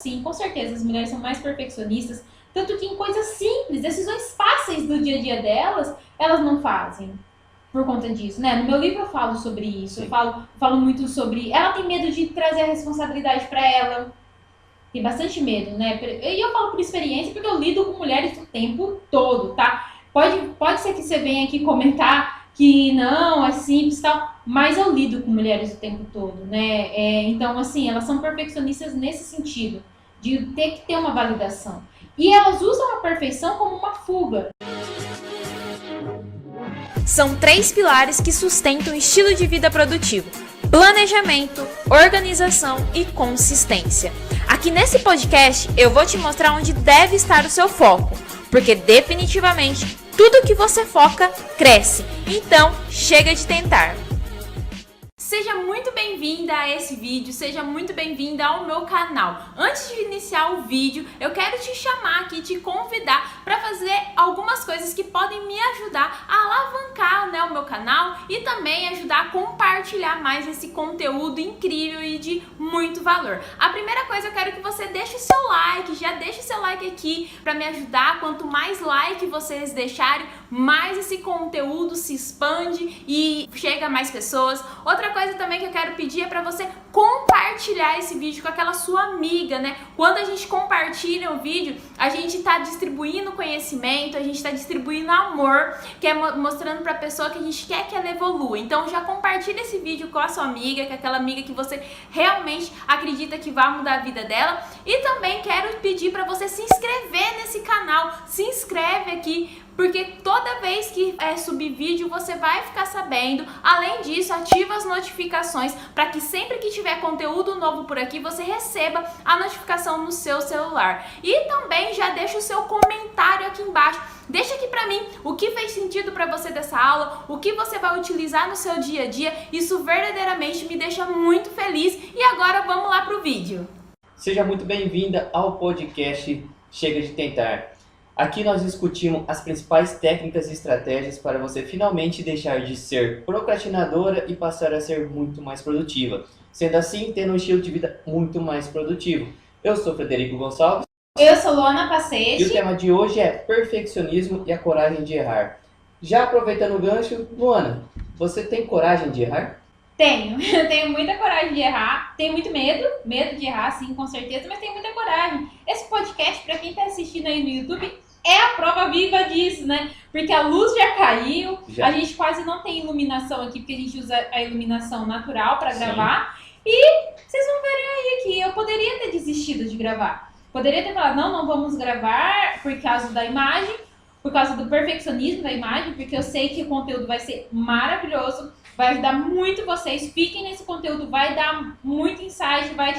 sim, com certeza, as mulheres são mais perfeccionistas, tanto que em coisas simples, decisões fáceis do dia a dia delas, elas não fazem por conta disso, né? No meu livro eu falo sobre isso, eu falo muito sobre... Ela tem medo de trazer a responsabilidade para ela, tem bastante medo, né? E eu falo por experiência, porque eu lido com mulheres o tempo todo, tá? Pode ser que você venha aqui comentar que não, é simples e tal, mas eu lido com mulheres o tempo todo, né? Então, assim, elas são perfeccionistas nesse sentido, de ter que ter uma validação. E elas usam a perfeição como uma fuga. São 3 pilares que sustentam o estilo de vida produtivo: planejamento, organização e consistência. Aqui nesse podcast eu vou te mostrar onde deve estar o seu foco, porque definitivamente tudo que você foca cresce. Então, chega de tentar! Seja muito bem-vinda a esse vídeo, seja muito bem-vinda ao meu canal. Antes de iniciar o vídeo, eu quero te chamar aqui, te convidar para fazer algumas coisas que podem me ajudar a alavancar, né, o meu canal e também ajudar a compartilhar mais esse conteúdo incrível e de muito valor. A primeira coisa, eu quero que você deixe o seu like, já deixe o seu like aqui para me ajudar. Quanto mais like vocês deixarem, mais esse conteúdo se expande e chega a mais pessoas. Outra coisa também que eu quero pedir é para você compartilhar esse vídeo com aquela sua amiga, né? Quando a gente compartilha o vídeo, a gente tá distribuindo conhecimento, a gente tá distribuindo amor, que é mostrando pra pessoa que a gente quer que ela evolua. Então já compartilha esse vídeo com a sua amiga, com aquela amiga que você realmente acredita que vai mudar a vida dela. E também quero pedir para você se inscrever nesse canal, se inscreve aqui, porque toda vez que subir vídeo você vai ficar sabendo. Além disso, ativa as notificações para que sempre que tiver conteúdo novo por aqui você receba a notificação no seu celular. E também já deixa o seu comentário aqui embaixo. Deixa aqui pra mim o que fez sentido pra você dessa aula, o que você vai utilizar no seu dia a dia. Isso verdadeiramente me deixa muito feliz. E agora vamos lá pro vídeo. Seja muito bem-vinda ao podcast Chega de Tentar. Aqui nós discutimos as principais técnicas e estratégias para você finalmente deixar de ser procrastinadora e passar a ser muito mais produtiva. Sendo assim, tendo um estilo de vida muito mais produtivo. Eu sou Frederico Gonçalves. Eu sou Luana Pacete. E o tema de hoje é perfeccionismo e a coragem de errar. Já aproveitando o gancho, Luana, você tem coragem de errar? Tenho. Eu tenho muita coragem de errar. Tenho muito medo de errar, sim, com certeza, mas tenho muita coragem. Esse podcast, para quem está assistindo aí no YouTube, é a prova viva disso, né? Porque a luz já caiu, a gente quase não tem iluminação aqui, porque a gente usa a iluminação natural para gravar. E vocês vão verem aí que eu poderia ter desistido de gravar. Poderia ter falado, não vamos gravar por causa da imagem, por causa do perfeccionismo da imagem, porque eu sei que o conteúdo vai ser maravilhoso, vai ajudar muito vocês. Fiquem nesse conteúdo, vai dar muito insight, vai,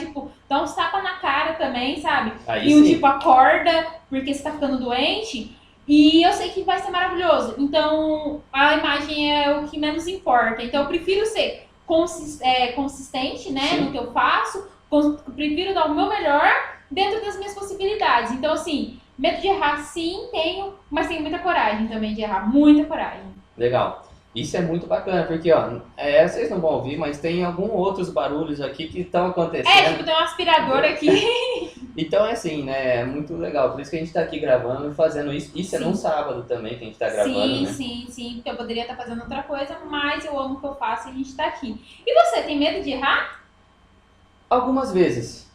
dar uns tapas na cara também, sabe? Aí e sim. Acorda, porque você tá ficando doente. E eu sei que vai ser maravilhoso. Então, a imagem é o que menos importa. Então, eu prefiro ser consistente, né, no que eu faço. Prefiro dar o meu melhor dentro das minhas possibilidades. Então, assim, medo de errar, sim, tenho, mas tenho muita coragem também de errar. Muita coragem. Legal. Isso é muito bacana, porque, vocês não vão ouvir, mas tem alguns outros barulhos aqui que estão acontecendo. Tem um aspirador aqui. Então é assim, né? É muito legal. Por isso que a gente tá aqui gravando e fazendo isso. Isso é num sábado também que a gente tá gravando, né? Sim. Porque eu poderia estar fazendo outra coisa, mas eu amo o que eu faço e a gente tá aqui. E você, tem medo de errar? Algumas vezes.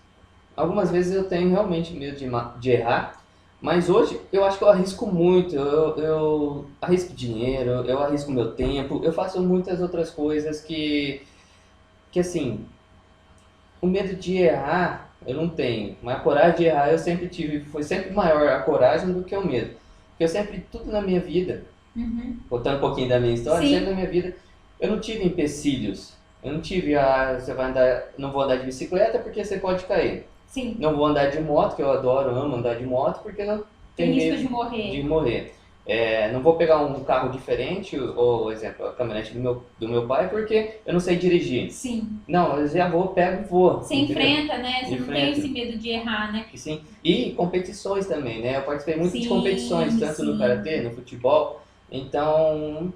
Algumas vezes eu tenho realmente medo de errar. Mas hoje eu acho que eu arrisco muito, eu arrisco dinheiro, eu arrisco meu tempo, eu faço muitas outras coisas que assim, o medo de errar eu não tenho, mas a coragem de errar eu sempre tive, foi sempre maior a coragem do que o medo. Porque eu sempre, tudo na minha vida, contando um pouquinho da minha história, sempre na minha vida, eu não tive empecilhos, eu não tive, não vou andar de bicicleta porque você pode cair. Sim. Não vou andar de moto, que eu amo andar de moto, porque eu tenho risco medo de morrer. Não vou pegar um carro diferente, ou, exemplo, a caminhonete do meu pai, porque eu não sei dirigir. Sim. Não, eu já pego e vou. Você enfrenta, né? Você não tem esse medo de errar, né? Sim. E competições também, né? Eu participei muito de competições, tanto no karatê, no futebol. Então,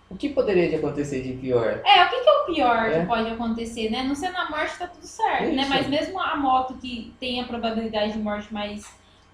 O que poderia de acontecer de pior? O que é o pior É. que pode acontecer, né? Não sendo a morte, tá tudo certo, né? Isso. Mas mesmo a moto que tem a probabilidade de morte mais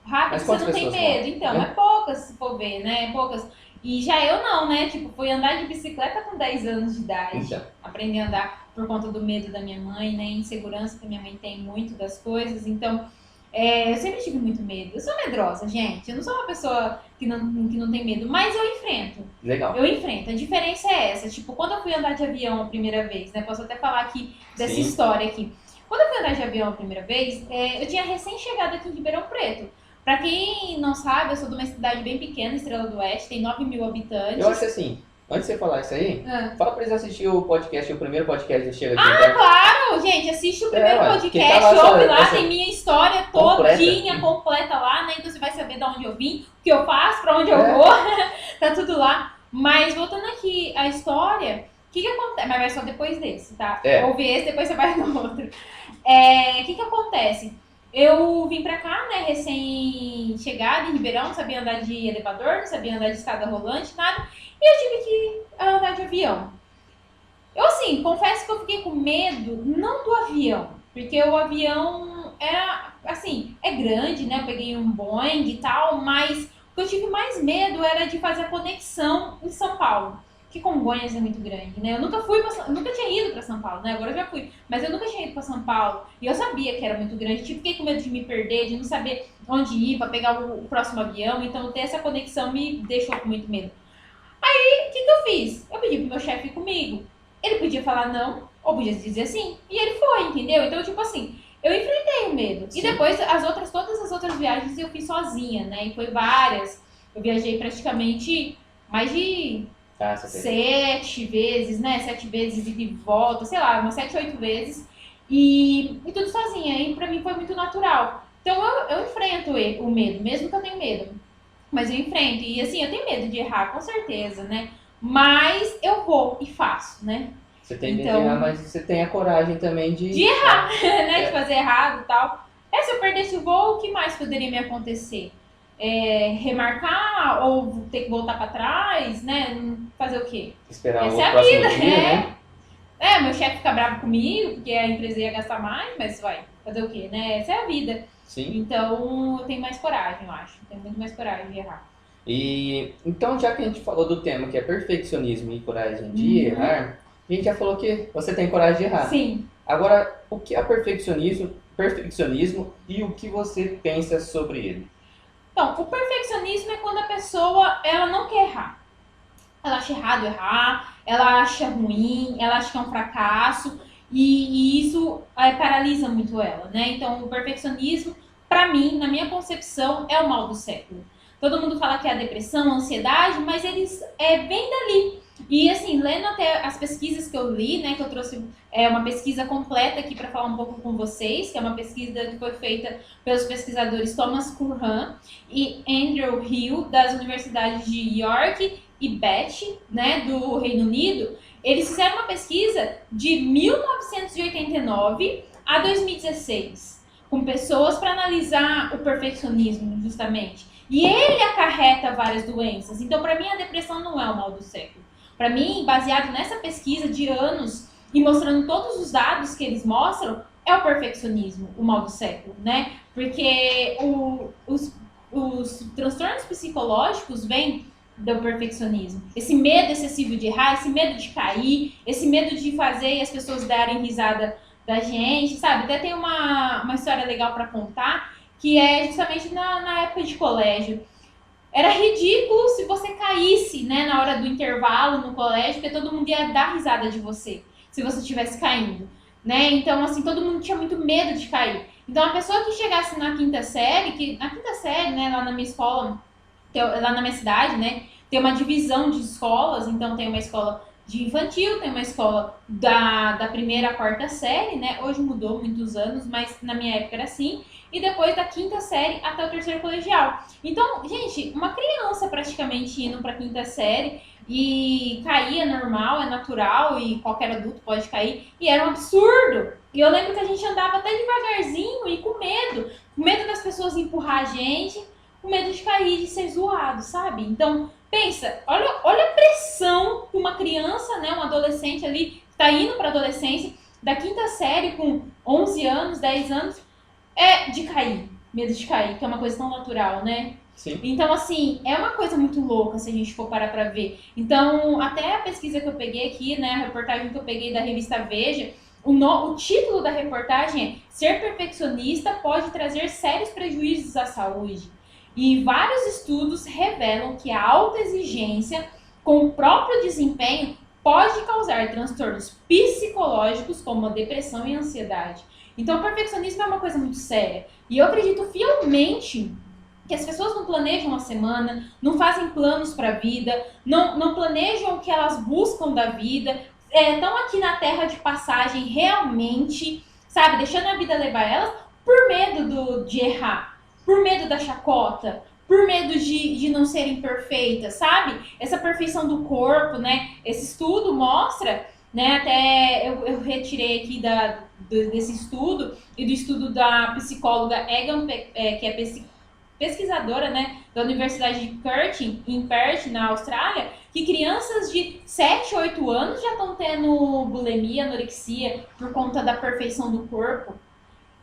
rápida, Mas você quantas não tem pessoas medo. morrem, Então, né? é poucas, se for ver, né? É poucas. E já eu não, né? Tipo, fui andar de bicicleta com 10 anos de idade. Então, Aprendi a andar por conta do medo da minha mãe, né? Insegurança que minha mãe tem muito das coisas. Então, eu sempre tive muito medo. Eu sou medrosa, gente. Eu não sou uma pessoa que não tem medo, mas eu enfrento. legal. Eu enfrento. A diferença é essa. Tipo, quando eu fui andar de avião a primeira vez, né? Posso até falar aqui dessa Sim. história aqui. Quando eu fui andar de avião a primeira vez, eu tinha recém-chegado aqui em Ribeirão Preto. Pra quem não sabe, eu sou de uma cidade bem pequena, Estrela do Oeste, tem 9 mil habitantes. Eu acho assim, antes de você falar isso aí, Ah. fala pra eles assistir o podcast, o primeiro podcast do Chega Aqui. Tá? Claro, gente, assiste o primeiro ué, podcast, quem tá lá ouve essa- lá, essa- tem minha história Completa. todinha, completa lá, né? Então você vai saber de onde eu vim, o que eu faço, pra onde eu É. vou, tá tudo lá. Mas voltando aqui à história, o que acontece? Mas vai só depois desse, tá? É. Ouve esse, depois você vai no outro. O que acontece? Eu vim pra cá, né, recém-chegada em Ribeirão, não sabia andar de elevador, não sabia andar de escada rolante, nada. E eu tive que andar de avião. Eu, assim, confesso que eu fiquei com medo, não do avião, porque o avião era, assim, é grande, né? Eu peguei um Boeing e tal, mas o que eu tive mais medo era de fazer a conexão em São Paulo, que Congonhas é muito grande, né? Eu nunca tinha ido pra São Paulo, né? Agora eu já fui, mas eu nunca tinha ido pra São Paulo e eu sabia que era muito grande, fiquei com medo de me perder, de não saber onde ir pra pegar o próximo avião, então ter essa conexão me deixou com muito medo. Aí, o que eu fiz? Eu pedi pro meu chefe ir comigo. Ele podia falar não, ou podia dizer sim. E ele foi, entendeu? Então, tipo assim, eu enfrentei o medo. Sim. E depois, todas as outras viagens eu fiz sozinha, né? E foi várias. Eu viajei praticamente mais de Tá, você tem. 7 vezes, né? 7 vezes e de volta, sei lá, umas 7, 8 vezes. E tudo sozinha. E pra mim foi muito natural. Então, eu enfrento o medo, mesmo que eu tenha medo. Mas eu enfrento. E assim, eu tenho medo de errar, com certeza, né? Mas eu vou e faço, né? Você tem medo Então- de errar, mas você tem a coragem também de... De errar, né? De fazer errado e tal. Se eu perdesse o voo, o que mais poderia me acontecer? Remarcar ou ter que voltar pra trás, né? Fazer o quê? Esperar Essa o é a próximo vida, dia, né? Meu chefe fica bravo comigo, porque a empresa ia gastar mais, mas vai, fazer o quê, né? Essa é a vida. Sim. Então, eu tenho mais coragem, eu acho. Tenho muito mais coragem de errar. E então, já que a gente falou do tema que é perfeccionismo e coragem de Uhum. errar, a gente já falou que você tem coragem de errar. Sim. Agora, o que é perfeccionismo e o que você pensa sobre ele? Então, o perfeccionismo é quando a pessoa, ela não quer errar. Ela acha errado errar, ela acha ruim, ela acha que é um fracasso, e isso paralisa muito ela, né? Então, o perfeccionismo, pra mim, na minha concepção, é o mal do século. Todo mundo fala que é a depressão, a ansiedade, mas eles vêm dali. E assim, lendo até as pesquisas que eu li, né, que eu trouxe uma pesquisa completa aqui para falar um pouco com vocês, que é uma pesquisa que foi feita pelos pesquisadores Thomas Curran e Andrew Hill, das universidades de York e Bath, né, do Reino Unido. Eles fizeram uma pesquisa de 1989 a 2016, com pessoas para analisar o perfeccionismo, justamente. E ele acarreta várias doenças. Então, para mim, a depressão não é o mal do século. Para mim, baseado nessa pesquisa de anos e mostrando todos os dados que eles mostram, é o perfeccionismo, o mal do século, né? Porque os transtornos psicológicos vêm do perfeccionismo. Esse medo excessivo de errar, esse medo de cair, esse medo de fazer as pessoas darem risada da gente, sabe? Até tem uma história legal para contar, que é justamente na época de colégio. Era ridículo se você caísse, né, na hora do intervalo no colégio, porque todo mundo ia dar risada de você, se você estivesse caindo, né? Então, assim, todo mundo tinha muito medo de cair. Então, a pessoa que chegasse na quinta série, né, lá na minha escola, lá na minha cidade, né, tem uma divisão de escolas, então tem uma escola de infantil, tem uma escola da primeira à quarta série, né? Hoje mudou muitos anos, mas na minha época era assim. E depois da quinta série até o terceiro colegial. Então, gente, uma criança praticamente indo pra quinta série e cair é normal, é natural e qualquer adulto pode cair. E era um absurdo. E eu lembro que a gente andava até devagarzinho e com medo das pessoas empurrar a gente. o medo de cair, de ser zoado, sabe? Então, pensa, olha a pressão que uma criança, né, um adolescente ali, que tá indo pra adolescência, da 5ª série, com 11 anos, 10 anos, de cair, medo de cair, que é uma coisa tão natural, né? Sim. Então, assim, é uma coisa muito louca se a gente for parar pra ver. Então, até a pesquisa que eu peguei aqui, né, a reportagem que eu peguei da revista Veja, o título da reportagem é Ser perfeccionista pode trazer sérios prejuízos à saúde. E vários estudos revelam que a alta exigência com o próprio desempenho pode causar transtornos psicológicos como a depressão e a ansiedade. Então, o perfeccionismo é uma coisa muito séria. E eu acredito fielmente que as pessoas não planejam a semana, não fazem planos para a vida, não planejam o que elas buscam da vida, estão aqui na terra de passagem realmente, sabe, deixando a vida levar elas por medo de errar, por medo da chacota, por medo de não serem perfeitas, sabe? Essa perfeição do corpo, né? Esse estudo mostra, né? Até eu retirei aqui desse estudo e do estudo da psicóloga Egan, que é pesquisadora, né, da Universidade de Curtin, em Perth, na Austrália, que crianças de 7, 8 anos já estão tendo bulimia, anorexia, por conta da perfeição do corpo.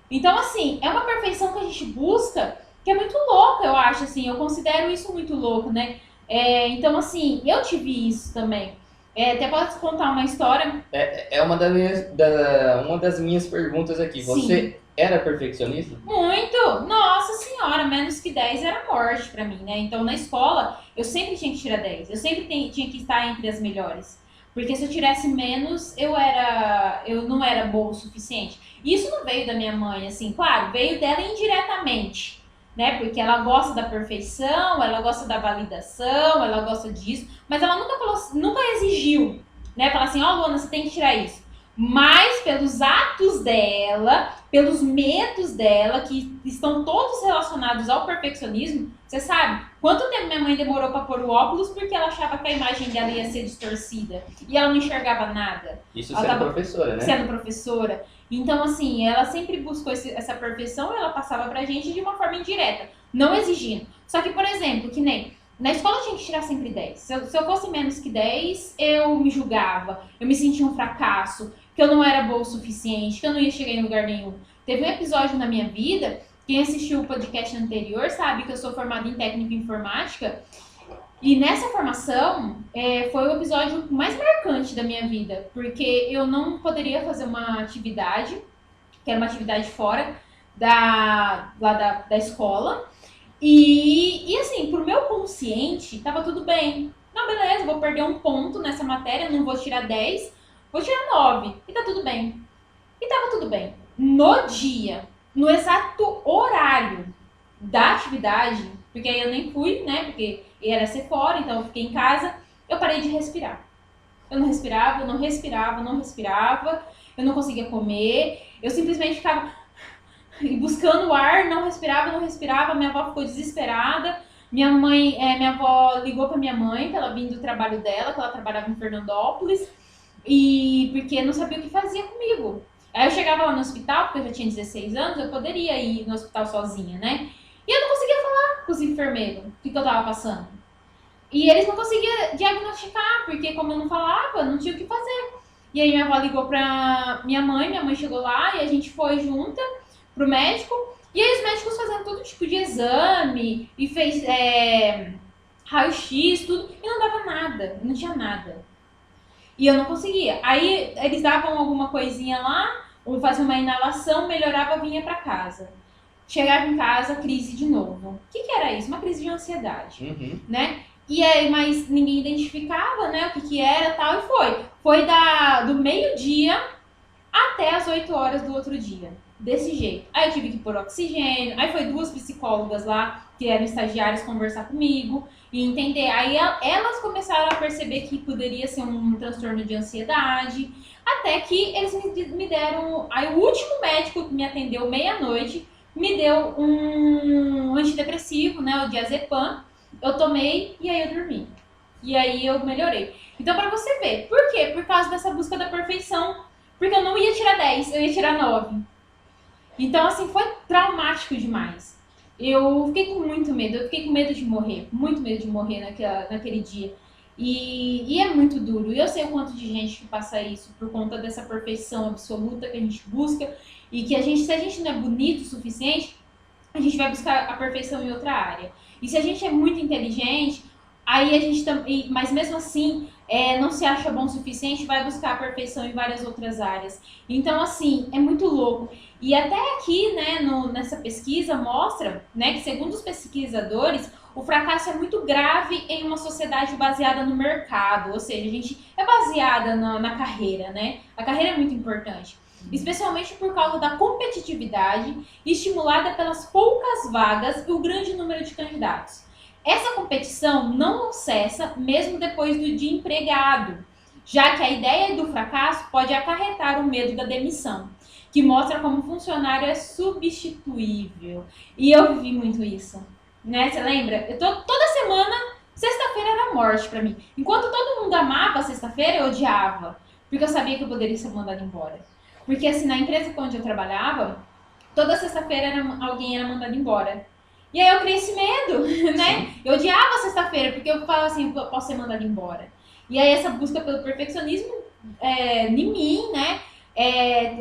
Então, assim, é uma perfeição que a gente busca, que é muito louca, eu acho, assim, eu considero isso muito louco, né? Então, assim, eu tive isso também. Até posso contar uma história. É uma das minhas perguntas aqui. Sim. Você era perfeccionista? Muito! Nossa senhora, menos que 10 era morte pra mim, né? Então, na escola, eu sempre tinha que tirar 10. Eu sempre tinha que estar entre as melhores. Porque se eu tirasse menos, eu não era boa o suficiente. Isso não veio da minha mãe, assim, claro, veio dela indiretamente, né? Porque ela gosta da perfeição, ela gosta da validação, ela gosta disso, mas ela nunca exigiu, né? Falar assim, Luana, você tem que tirar isso. Mas pelos atos dela, pelos medos dela, que estão todos relacionados ao perfeccionismo, você sabe quanto tempo minha mãe demorou para pôr o óculos porque ela achava que a imagem dela ia ser distorcida e ela não enxergava nada. Isso ela sendo professora, né? Sendo professora. Então, assim, ela sempre buscou essa perfeição e ela passava pra gente de uma forma indireta, não exigindo. Só que, por exemplo, que nem na escola eu tinha que tirar sempre 10. Se eu fosse menos que 10, eu me julgava, eu me sentia um fracasso, que eu não era boa o suficiente, que eu não ia chegar em lugar nenhum. Teve um episódio na minha vida, quem assistiu o podcast anterior sabe que eu sou formada em técnica em informática, e nessa formação foi o episódio mais marcante da minha vida, porque eu não poderia fazer uma atividade, que era uma atividade fora da escola, e assim, pro meu consciente, tava tudo bem. Não, beleza, vou perder um ponto nessa matéria, não vou tirar 10, vou tirar 9, e tá tudo bem. E tava tudo bem. No dia, no exato horário da atividade, porque aí eu nem fui, né, porque era ser fora, então eu fiquei em casa, eu parei de respirar. Eu não respirava, eu não conseguia comer, eu simplesmente ficava buscando ar, não respirava, minha avó ficou desesperada, minha avó ligou pra minha mãe, pra ela vir do trabalho dela, que ela trabalhava em Fernandópolis, e porque não sabia o que fazia comigo. Aí eu chegava lá no hospital, porque eu já tinha 16 anos, eu poderia ir no hospital sozinha, né? E eu não conseguia falar com os enfermeiros o que eu tava passando. E eles não conseguiam diagnosticar, porque como eu não falava, não tinha o que fazer. E aí minha avó ligou pra minha mãe chegou lá e a gente foi junta pro médico. E aí os médicos fazendo todo tipo de exame e fez raio-x, tudo, e não dava nada, não tinha nada. E eu não conseguia. Aí eles davam alguma coisinha lá, ou faziam uma inalação, melhorava, vinha pra casa. Chegava em casa, crise de novo. O que era isso? Uma crise de ansiedade, né? E aí, mas ninguém identificava, né, o que era tal, e foi. Foi do meio-dia até as 8 horas do outro dia. Desse jeito. Aí eu tive que pôr oxigênio, aí foi 2 psicólogas lá, que eram estagiários, conversar comigo e entender. Aí elas começaram a perceber que poderia ser um transtorno de ansiedade, até que eles me deram... Aí o último médico que me atendeu meia-noite me deu um antidepressivo, né, o diazepam. Eu tomei e aí eu dormi. E aí eu melhorei. Então, pra você ver. Por quê? Por causa dessa busca da perfeição. Porque eu não ia tirar 10, eu ia tirar 9. Então, assim, foi traumático demais. eu fiquei com muito medo. Eu fiquei com medo de morrer. Muito medo de morrer naquele dia. E é muito duro. E eu sei o quanto de gente que passa isso por conta dessa perfeição absoluta que a gente busca. E que se a gente não é bonito o suficiente, a gente vai buscar a perfeição em outra área. E se a gente é muito inteligente, aí a gente também, mas mesmo assim, não se acha bom o suficiente, vai buscar a perfeição em várias outras áreas. Então, assim, é muito louco. E até aqui, né, nessa pesquisa mostra, né, que segundo os pesquisadores, o fracasso é muito grave em uma sociedade baseada no mercado. Ou seja, a gente é baseada na carreira, né? A carreira é muito importante. Especialmente por causa da competitividade estimulada pelas poucas vagas e o grande número de candidatos. Essa competição não cessa mesmo depois do dia empregado, já que a ideia do fracasso pode acarretar o medo da demissão, que mostra como o funcionário é substituível. E eu vivi muito isso, né? Você lembra? Toda semana, sexta-feira era morte pra mim. Enquanto todo mundo amava sexta-feira, eu odiava, porque eu sabia que eu poderia ser mandada embora. Porque assim, na empresa onde eu trabalhava, toda sexta-feira alguém era mandado embora. E aí eu criei esse medo, né? Sim. Eu odiava sexta-feira, porque eu falava assim, eu posso ser mandado embora. E aí essa busca pelo perfeccionismo em mim, né?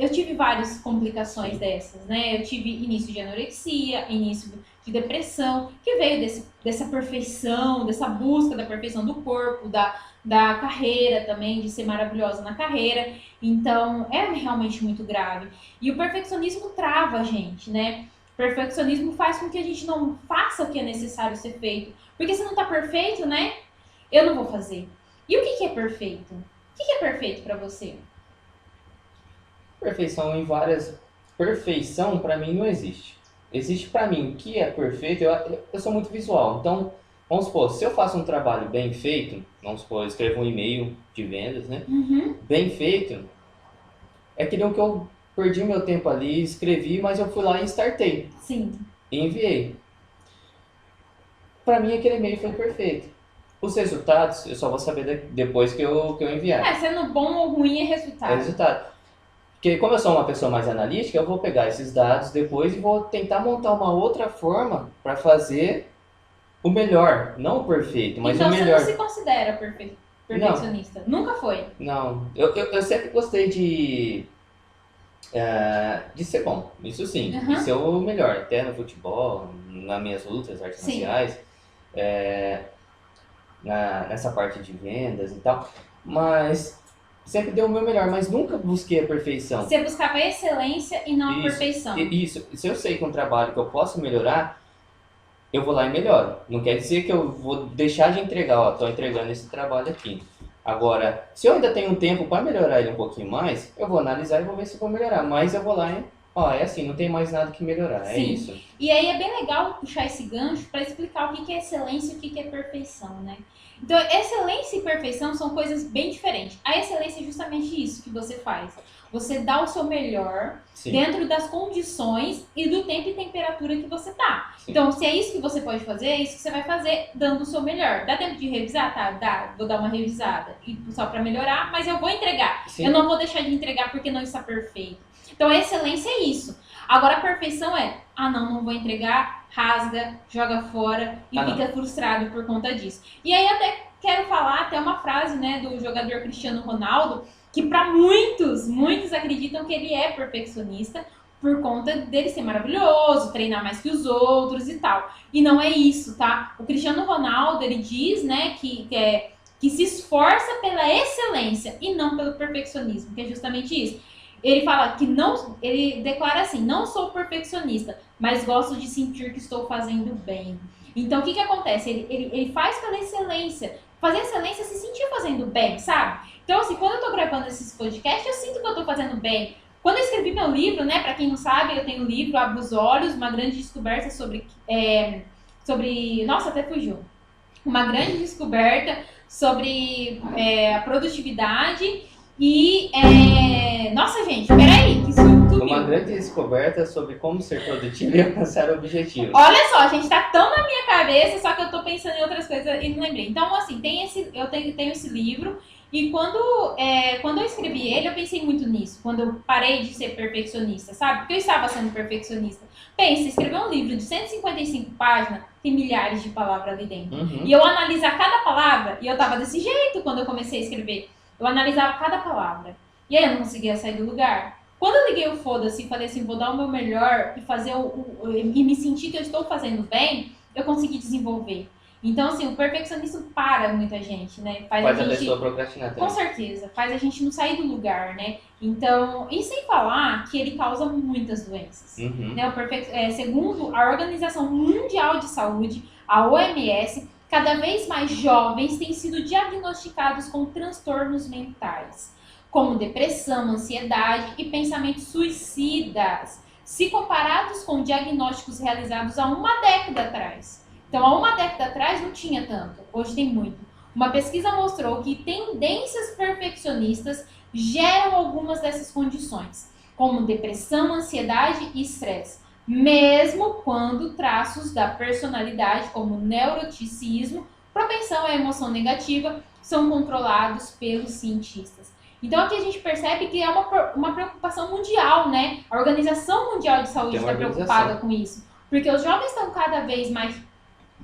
Eu tive várias complicações dessas, né? Eu tive início de anorexia, início de depressão, que veio dessa perfeição, dessa busca da perfeição do corpo, da carreira também, de ser maravilhosa na carreira. Então, é realmente muito grave. E o perfeccionismo trava a gente, né? O perfeccionismo faz com que a gente não faça o que é necessário ser feito. Porque se não tá perfeito, né? Eu não vou fazer. E o que é perfeito? O que é perfeito pra você? Perfeição em várias... Perfeição, pra mim, não existe. Existe pra mim o que é perfeito. Eu sou muito visual. Então, vamos supor, se eu faço um trabalho bem feito, vamos supor, eu escrevo um e-mail de vendas, né? Uhum. Bem feito, é que nem que eu perdi meu tempo ali, escrevi, mas eu fui lá e startei. Sim. E enviei. Pra mim, aquele e-mail foi perfeito. Os resultados, eu só vou saber depois que eu enviar. Sendo bom ou ruim é resultado. É resultado. Porque como eu sou uma pessoa mais analítica, eu vou pegar esses dados depois e vou tentar montar uma outra forma para fazer o melhor. Não o perfeito, mas então, o melhor. Então você não se considera perfeccionista? Não. Nunca foi? Não. Eu sempre gostei de ser bom. Isso sim. Uhum. De ser o melhor. Até no futebol, nas minhas lutas, artes marciais. Nessa parte de vendas e tal. Mas... sempre dei o meu melhor, mas nunca busquei a perfeição. Você buscava excelência e não a perfeição. Isso. Se eu sei que um trabalho que eu posso melhorar, eu vou lá e melhoro. Não quer dizer que eu vou deixar de entregar, estou entregando esse trabalho aqui. Agora, se eu ainda tenho um tempo para melhorar ele um pouquinho mais, eu vou analisar e vou ver se vou melhorar. Mas eu vou lá e, é assim, não tem mais nada que melhorar, Sim. É isso. E aí é bem legal puxar esse gancho para explicar o que é excelência e o que é perfeição, né? Então, excelência e perfeição são coisas bem diferentes. A excelência é justamente isso que você faz. Você dá o seu melhor Sim. dentro das condições e do tempo e temperatura que você tá. Sim. Então, se é isso que você pode fazer, é isso que você vai fazer dando o seu melhor. Dá tempo de revisar? Tá, dá. Vou dar uma revisada só para melhorar, mas eu vou entregar. Sim. Eu não vou deixar de entregar porque não está perfeito. Então, a excelência é isso. Agora, a perfeição é, não vou entregar, rasga, joga fora e fica frustrado por conta disso. E aí, até quero falar até uma frase, né, do jogador Cristiano Ronaldo, que para muitos acreditam que ele é perfeccionista por conta dele ser maravilhoso, treinar mais que os outros e tal. E não é isso, tá? O Cristiano Ronaldo, ele diz, né, que se esforça pela excelência e não pelo perfeccionismo, que é justamente isso. Ele fala que ele declara assim, não sou perfeccionista, mas gosto de sentir que estou fazendo bem. Então, o que acontece? Ele faz pela excelência. Fazer excelência é se sentir fazendo bem, sabe? Então, assim, quando eu tô gravando esses podcasts, eu sinto que eu tô fazendo bem. Quando eu escrevi meu livro, né, pra quem não sabe, eu tenho um livro, Abra os Olhos, uma grande descoberta sobre... Nossa, até fugiu. Uma grande descoberta sobre a produtividade e... Nossa, gente, peraí, que isso tudo. Uma grande descoberta sobre como ser produtivo e alcançar objetivos. Olha só, gente, tá tão na minha cabeça, só que eu tô pensando em outras coisas e não lembrei. Então, assim, eu tenho esse livro e quando eu escrevi ele, eu pensei muito nisso. Quando eu parei de ser perfeccionista, sabe? Porque eu estava sendo perfeccionista. Pensa, escrever um livro de 155 páginas, tem milhares de palavras ali dentro. Uhum. E eu analisar cada palavra, e eu tava desse jeito quando eu comecei a escrever. Eu analisava cada palavra. E aí eu não conseguia sair do lugar. Quando eu liguei o foda-se e falei assim, vou dar o meu melhor e fazer e me sentir que eu estou fazendo bem, eu consegui desenvolver. Então, assim, o perfeccionismo para muita gente, né? Faz a pessoa procrastinar Com também. certeza, faz a gente não sair do lugar, né? Então, e sem falar que ele causa muitas doenças. Uhum. Né? Segundo a Organização Mundial de Saúde, a OMS, cada vez mais jovens têm sido diagnosticados com transtornos mentais, como depressão, ansiedade e pensamentos suicidas, se comparados com diagnósticos realizados há uma década atrás. Então, há uma década atrás não tinha tanto, hoje tem muito. Uma pesquisa mostrou que tendências perfeccionistas geram algumas dessas condições, como depressão, ansiedade e estresse, mesmo quando traços da personalidade, como neuroticismo, propensão à emoção negativa, são controlados pelos cientistas. Então, aqui a gente percebe que é uma preocupação mundial, né? A Organização Mundial de Saúde está preocupada com isso, porque os jovens estão cada vez mais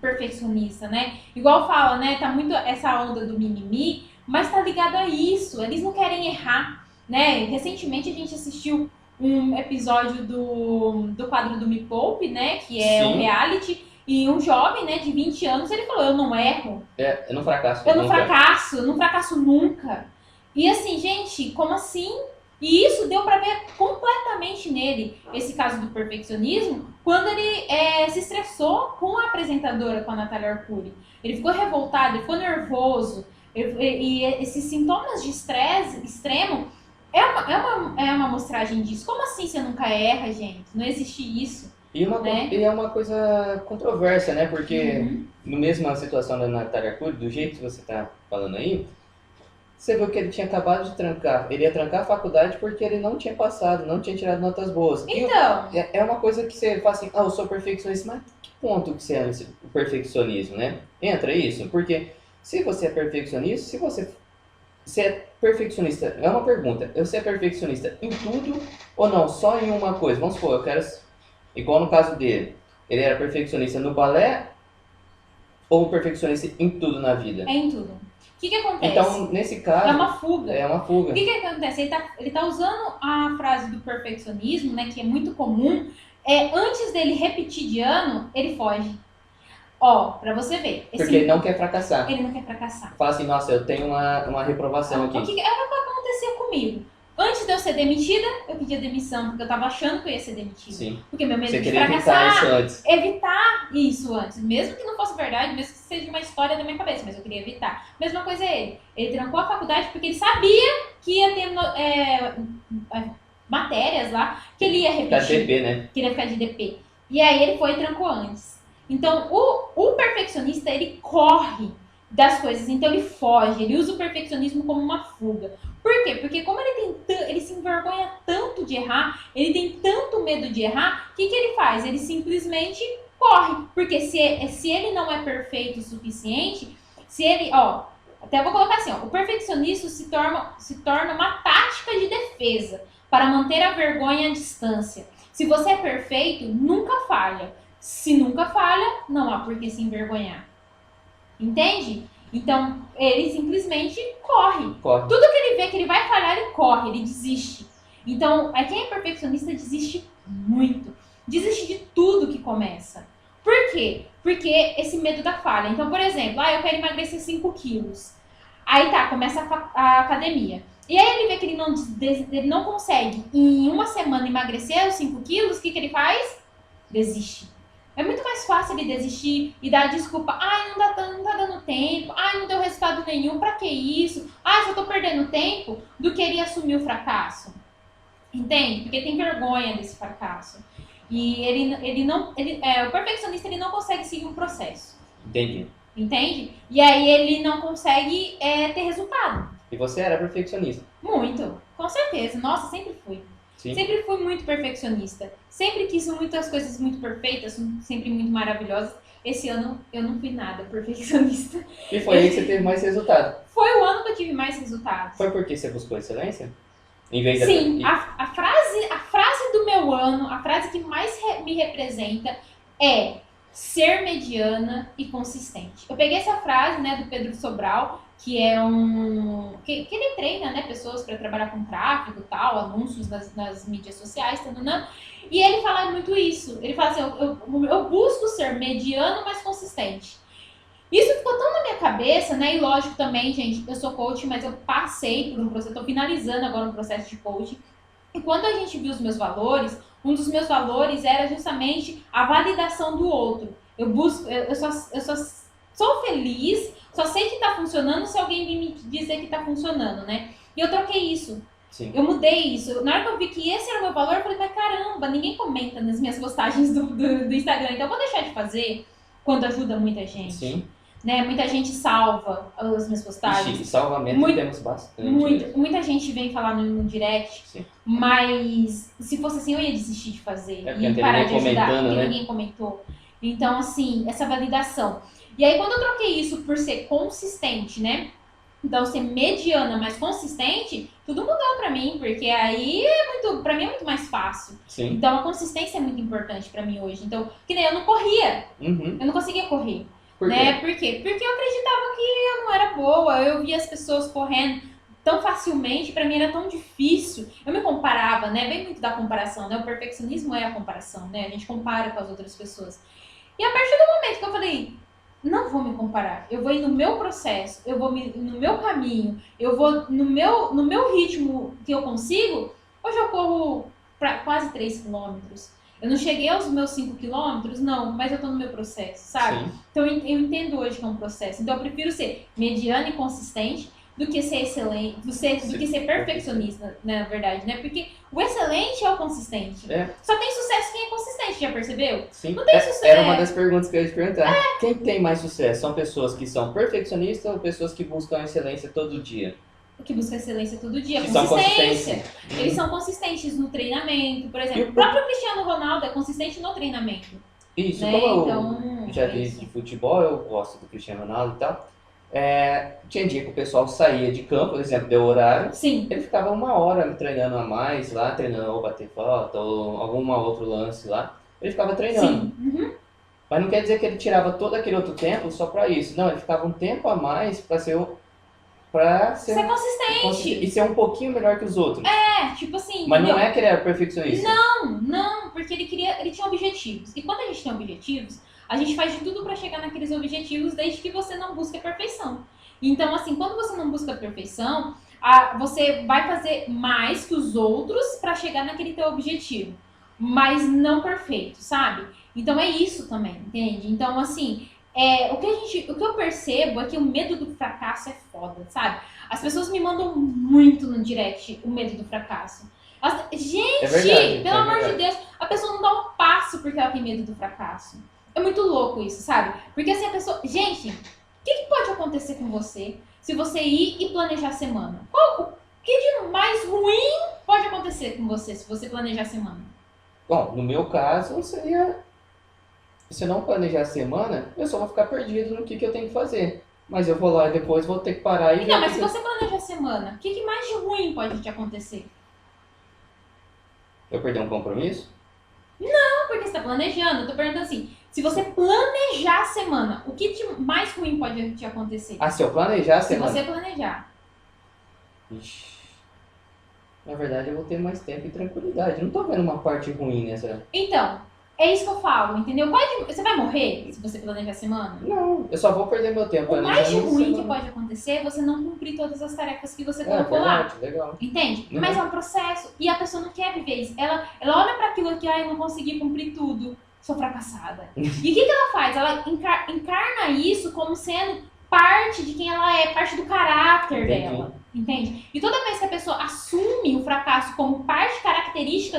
perfeccionista, né? Igual fala, né? Tá muito essa onda do mimimi, mas tá ligado a isso. Eles não querem errar, né? Recentemente a gente assistiu um episódio do quadro do Me Poupe, né? Que é Sim. um reality. E um jovem, né, de 20 anos, ele falou, eu não erro. Eu não fracasso. Eu não fracasso nunca. E assim, gente, como assim? E isso deu pra ver completamente nele, esse caso do perfeccionismo, quando ele se estressou com a apresentadora, com a Natália Arcuri. Ele ficou revoltado, ele ficou nervoso. E esses sintomas de estresse extremo é uma mostragem disso. Como assim você nunca erra, gente? Não existe isso. E né? é uma coisa controversa, né? Porque no mesma situação da Natália Arcuri, do jeito que você tá falando aí, você viu que ele tinha acabado de trancar. Ele ia trancar a faculdade porque ele não tinha passado, não tinha tirado notas boas. Então. É uma coisa que você fala assim, eu sou perfeccionista, mas que ponto que você é o perfeccionismo, né? Entra isso, porque se você é perfeccionista, se você é perfeccionista, é uma pergunta, você é perfeccionista em tudo ou não? Só em uma coisa? Vamos supor, eu quero, igual no caso dele, ele era perfeccionista no balé ou perfeccionista em tudo na vida? É em tudo. O que acontece? Então, nesse caso... É uma fuga. É uma fuga. O que acontece? Ele tá usando a frase do perfeccionismo, né, que é muito comum. Antes dele repetir de ano, ele foge. Ó, pra você ver. Porque ele não quer fracassar. Ele não quer fracassar. Fala assim, nossa, eu tenho uma reprovação aqui. O que aconteceu comigo? Antes de eu ser demitida, eu pedia demissão, porque eu tava achando que eu ia ser demitida. Sim. Porque meu medo Você de queria fracassar... evitar isso antes. Evitar isso antes. Mesmo que não fosse verdade, mesmo que seja uma história da minha cabeça, mas eu queria evitar. Mesma coisa é ele. Ele trancou a faculdade porque ele sabia que ia ter matérias lá que ele ia repetir. Ficar DP, né? Que ele ia ficar de DP. E aí ele foi e trancou antes. Então, o perfeccionista, ele corre das coisas, então ele foge, ele usa o perfeccionismo como uma fuga. Por quê? Porque como ele se envergonha tanto de errar, ele tem tanto medo de errar, o que ele faz? Ele simplesmente corre. Porque se ele não é perfeito o suficiente, se ele, até vou colocar assim, o perfeccionismo se torna uma tática de defesa para manter a vergonha à distância. Se você é perfeito, nunca falha. Se nunca falha, não há por que se envergonhar. Entende? Então, ele simplesmente corre. Tudo que ele vê que ele vai falhar, ele corre, ele desiste. Então, quem é perfeccionista desiste muito. Desiste de tudo que começa. Por quê? Porque esse medo da falha. Então, por exemplo, eu quero emagrecer 5 quilos. Aí começa a academia. E aí ele vê que ele não consegue em uma semana emagrecer os 5 quilos, o que ele faz? Desiste. É muito mais fácil ele desistir e dar desculpa. Não tá dando tempo. Não deu resultado nenhum. Pra que isso? Já tô perdendo tempo. Do que ele assumir o fracasso. Entende? Porque tem vergonha desse fracasso. E o perfeccionista, ele não consegue seguir um processo. Entendi. Entende? E aí ele não consegue ter resultado. E você era perfeccionista? Muito. Com certeza. Nossa, sempre fui. Sim. Sempre fui muito perfeccionista. Sempre quis muitas coisas muito perfeitas, sempre muito maravilhosas. Esse ano eu não fui nada perfeccionista. E foi aí que você teve mais resultado? Foi o ano que eu tive mais resultados. Foi porque você buscou excelência? Em vez Sim, a frase do meu ano, a frase que mais me representa é ser mediana e consistente. Eu peguei essa frase, né, do Pedro Sobral, que é que ele treina, né, pessoas para trabalhar com tráfego, tal, anúncios nas mídias sociais, e ele fala muito isso. Ele fala assim, eu busco ser mediano, mas consistente. Isso ficou tão na minha cabeça, né? E lógico também, gente, eu sou coach, mas eu passei por um processo, estou finalizando agora um processo de coaching. E quando a gente viu os meus valores, um dos meus valores era justamente a validação do outro. Eu só sou feliz, só sei que tá funcionando se alguém me dizer que tá funcionando, né? E eu troquei isso. Sim. Eu mudei isso. Na hora que eu vi que esse era o meu valor, eu falei, mas caramba, ninguém comenta nas minhas postagens do Instagram, então eu vou deixar de fazer quando ajuda muita gente. Sim. Né? Muita gente salva as minhas postagens. Ixi, salvamento temos bastante. Muita gente vem falar no direct, Sim. Mas se fosse assim eu ia desistir de fazer e parar de ajudar, porque ninguém comentou. Então, assim, essa validação. E aí, quando eu troquei isso por ser consistente, né? Então, ser mediana, mas consistente, tudo mudou pra mim, porque aí pra mim é muito mais fácil. Sim. Então, a consistência é muito importante pra mim hoje. Então, que nem eu não corria, Uhum. eu não conseguia correr. Por quê? Né? Por quê? Porque eu acreditava que eu não era boa, eu via as pessoas correndo tão facilmente, pra mim era tão difícil. Eu me comparava, né? Vem muito da comparação, né? O perfeccionismo é a comparação, né? A gente compara com as outras pessoas. E a partir do momento que eu falei, não vou me comparar, eu vou ir no meu processo, eu vou no meu caminho, eu vou no meu ritmo que eu consigo. Hoje eu corro pra quase 3 quilômetros. Eu não cheguei aos meus 5 quilômetros, não, mas eu tô no meu processo, sabe? Sim. Então eu entendo hoje que é um processo. Então eu prefiro ser mediana e consistente do que ser excelente, do que ser perfeccionista, né, na verdade, né? Porque o excelente é o consistente. É. Só tem sucesso quem é consistente, já percebeu? Sim. Não tem sucesso. Era uma das perguntas que eu ia te perguntar. Quem tem mais sucesso? São pessoas que são perfeccionistas ou pessoas que buscam excelência todo dia? Que busca excelência todo dia, que consistência. Eles são consistentes no treinamento, por exemplo. O próprio Cristiano Ronaldo é consistente no treinamento. Isso, né? Como eu já vi de futebol, eu gosto do Cristiano Ronaldo e tal. Tinha dia que o pessoal saía de campo, por exemplo, deu horário. Sim. Ele ficava 1 hora treinando a mais lá, treinando ou bater falta ou algum outro lance lá. Ele ficava treinando. Sim. Uhum. Mas não quer dizer que ele tirava todo aquele outro tempo só pra isso. Não, ele ficava um tempo a mais pra ser consistente. E ser um pouquinho melhor que os outros. Tipo assim. Mas entendeu? não é que ele era perfeccionista. Não, porque ele tinha objetivos. E quando a gente tem objetivos, a gente faz de tudo pra chegar naqueles objetivos, desde que você não busque a perfeição. Então, assim, quando você não busca a perfeição, você vai fazer mais que os outros pra chegar naquele teu objetivo. Mas não perfeito, sabe? Então é isso também, entende? Então, assim, o que eu percebo é que o medo do fracasso é foda, sabe? As pessoas me mandam muito no direct o medo do fracasso. Gente, pelo amor de Deus, a pessoa não dá um passo porque ela tem medo do fracasso. É muito louco isso, sabe? Porque assim, a pessoa... Gente, o que pode acontecer com você se você ir e planejar a semana? O que de mais ruim pode acontecer com você se você planejar a semana? Bom, no meu caso, seria... Se eu não planejar a semana, eu só vou ficar perdido no que eu tenho que fazer. Mas eu vou lá e depois vou ter que parar e... Não, mas se você planejar a semana, o que mais de ruim pode te acontecer? Eu perder um compromisso? Não, porque você tá planejando. Eu tô perguntando assim, se você planejar a semana, o que de mais ruim pode te acontecer? Se eu planejar a semana? Se você planejar. Ixi. Na verdade, eu vou ter mais tempo e tranquilidade. Não tô vendo uma parte ruim nessa... Então, é isso que eu falo, entendeu? Você vai morrer se você planejar a semana? Não, eu só vou perder meu tempo. O mais de ruim que pode acontecer é você não cumprir todas as tarefas que você colocou lá. Legal. Entende? Uhum. Mas é um processo. E a pessoa não quer viver isso. Ela olha pra aquilo que, eu não consegui cumprir tudo. Sou fracassada. E o que ela faz? Ela encarna isso como sendo parte de quem ela é, parte do caráter dela. Entende? E toda vez que a pessoa assume o fracasso como parte característica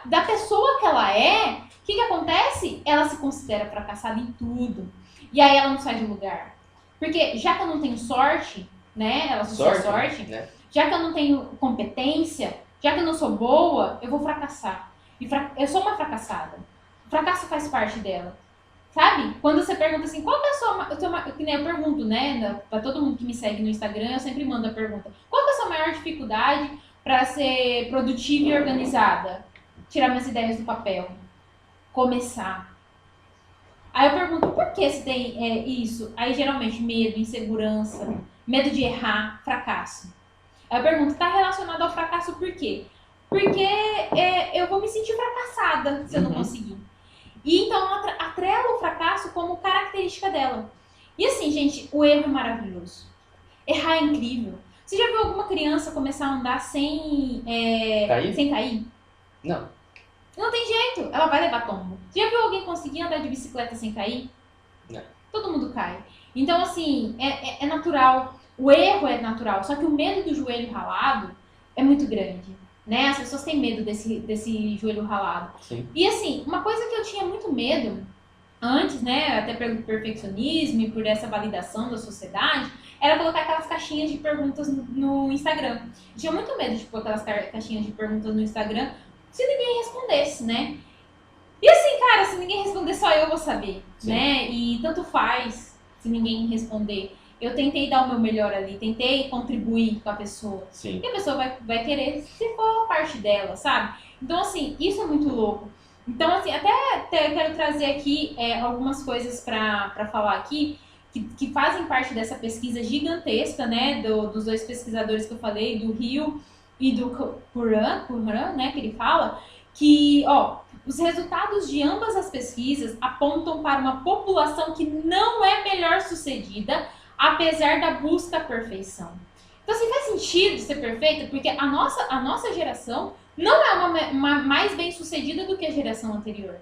da pessoa que ela é, o que acontece? Ela se considera fracassada em tudo. E aí ela não sai do lugar. Porque já que eu não tenho sorte, né? Ela associa sorte, né? Já que eu não tenho competência, já que eu não sou boa, eu vou fracassar. E eu sou uma fracassada. O fracasso faz parte dela. Sabe? Quando você pergunta assim, qual que é a sua... Que nem eu pergunto, né? Pra todo mundo que me segue no Instagram, eu sempre mando a pergunta. Qual que é a sua maior dificuldade para ser produtiva e organizada? Tirar minhas ideias do papel. Começar. Aí eu pergunto, por que você tem isso? Aí geralmente medo, insegurança, medo de errar, fracasso. Aí eu pergunto, está relacionado ao fracasso por quê? Porque eu vou me sentir fracassada se eu não conseguir. E então atrela o fracasso como característica dela. E assim, gente, o erro é maravilhoso. Errar é incrível. Você já viu alguma criança começar a andar sem cair? Não. Não tem jeito, ela vai levar tombo. Você já viu alguém conseguir andar de bicicleta sem cair? Não. Todo mundo cai. Então, assim, é natural. O erro é natural, só que o medo do joelho ralado é muito grande. Né? As pessoas têm medo desse joelho ralado. Sim. E assim, uma coisa que eu tinha muito medo antes, né, até pelo perfeccionismo e por essa validação da sociedade, era colocar aquelas caixinhas de perguntas no Instagram. Eu tinha muito medo de pôr aquelas caixinhas de perguntas no Instagram se ninguém respondesse, né? E assim, cara, se ninguém responder, só eu vou saber, Sim. né? E tanto faz se ninguém responder. Eu tentei dar o meu melhor ali, tentei contribuir com a pessoa. Sim. E a pessoa vai querer se for a parte dela, sabe? Então, assim, isso é muito louco. Então, assim, até quero trazer aqui algumas coisas para falar aqui que fazem parte dessa pesquisa gigantesca, né? Dos dois pesquisadores que eu falei, do Rio e do Curran, né? Que ele fala que, os resultados de ambas as pesquisas apontam para uma população que não é melhor sucedida, apesar da busca à perfeição. Então, assim, faz sentido ser perfeita, porque a nossa geração não é uma mais bem sucedida do que a geração anterior.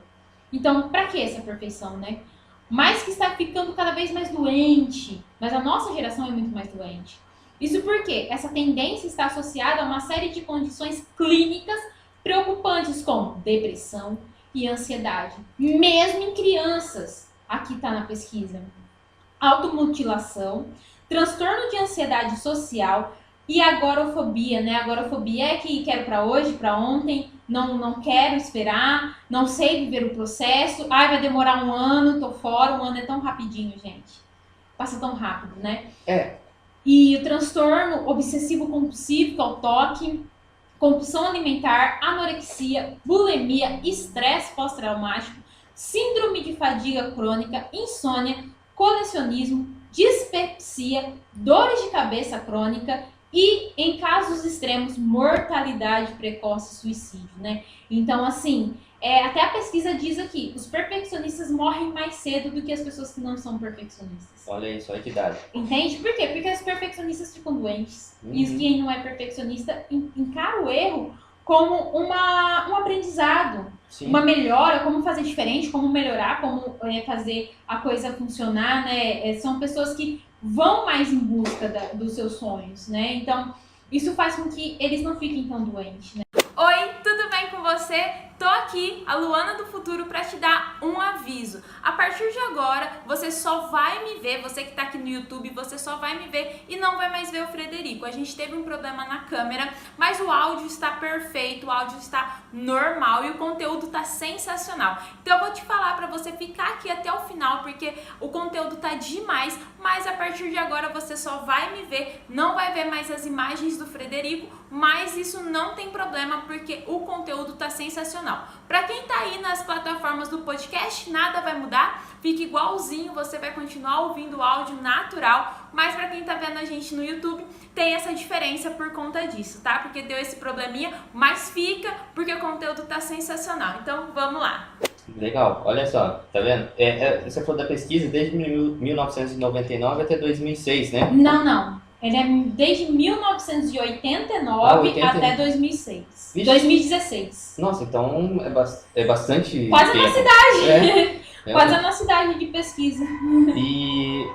Então, pra que essa perfeição, né? Mas que está ficando cada vez mais doente. Mas a nossa geração é muito mais doente. Isso porque essa tendência está associada a uma série de condições clínicas preocupantes, como depressão e ansiedade. Mesmo em crianças. Aqui está na pesquisa. Automutilação, transtorno de ansiedade social e agorafobia, né? Agorafobia é que quero para hoje, para ontem, não quero esperar, não sei viver o processo, vai demorar um ano, tô fora, um ano é tão rapidinho, gente. Passa tão rápido, né? E o transtorno obsessivo-compulsivo, que é o toque, compulsão alimentar, anorexia, bulimia, estresse pós-traumático, síndrome de fadiga crônica, insônia, colecionismo, dispepsia, dores de cabeça crônica e, em casos extremos, mortalidade precoce e suicídio, né? Então, assim, até a pesquisa diz aqui, os perfeccionistas morrem mais cedo do que as pessoas que não são perfeccionistas. Olha isso, olha que idade. Entende? Por quê? Porque os perfeccionistas ficam doentes. E quem não é perfeccionista encara o erro como um aprendizado. Sim. Uma melhora, como fazer diferente, como melhorar, como fazer a coisa funcionar, né? São pessoas que vão mais em busca dos seus sonhos, né? Então, isso faz com que eles não fiquem tão doentes, né? Oi, tudo bem com você? Tô aqui, a Luana do Futuro, para te dar um aviso. A partir de agora, você só vai me ver, você que tá aqui no YouTube, você só vai me ver e não vai mais ver o Frederico. A gente teve um problema na câmera, mas o áudio está perfeito, o áudio está normal e o conteúdo tá sensacional. Então eu vou te falar para você ficar aqui até o final, porque o conteúdo tá demais, mas a partir de agora você só vai me ver, não vai ver mais as imagens do Frederico, mas isso não tem problema, porque o conteúdo tá sensacional. Para quem tá aí nas plataformas do podcast, nada vai mudar, fica igualzinho, você vai continuar ouvindo o áudio natural, mas para quem tá vendo a gente no YouTube, tem essa diferença por conta disso, tá? Porque deu esse probleminha, mas fica, porque o conteúdo tá sensacional. Então, vamos lá. Legal, olha só, tá vendo? Você falou da pesquisa desde 1999 até 2006, né? Não. Ele é desde 1989 até 2006. Vixe. 2016. Nossa, então é bastante quase tempo. A nossa idade. Quase a nossa idade de pesquisa. E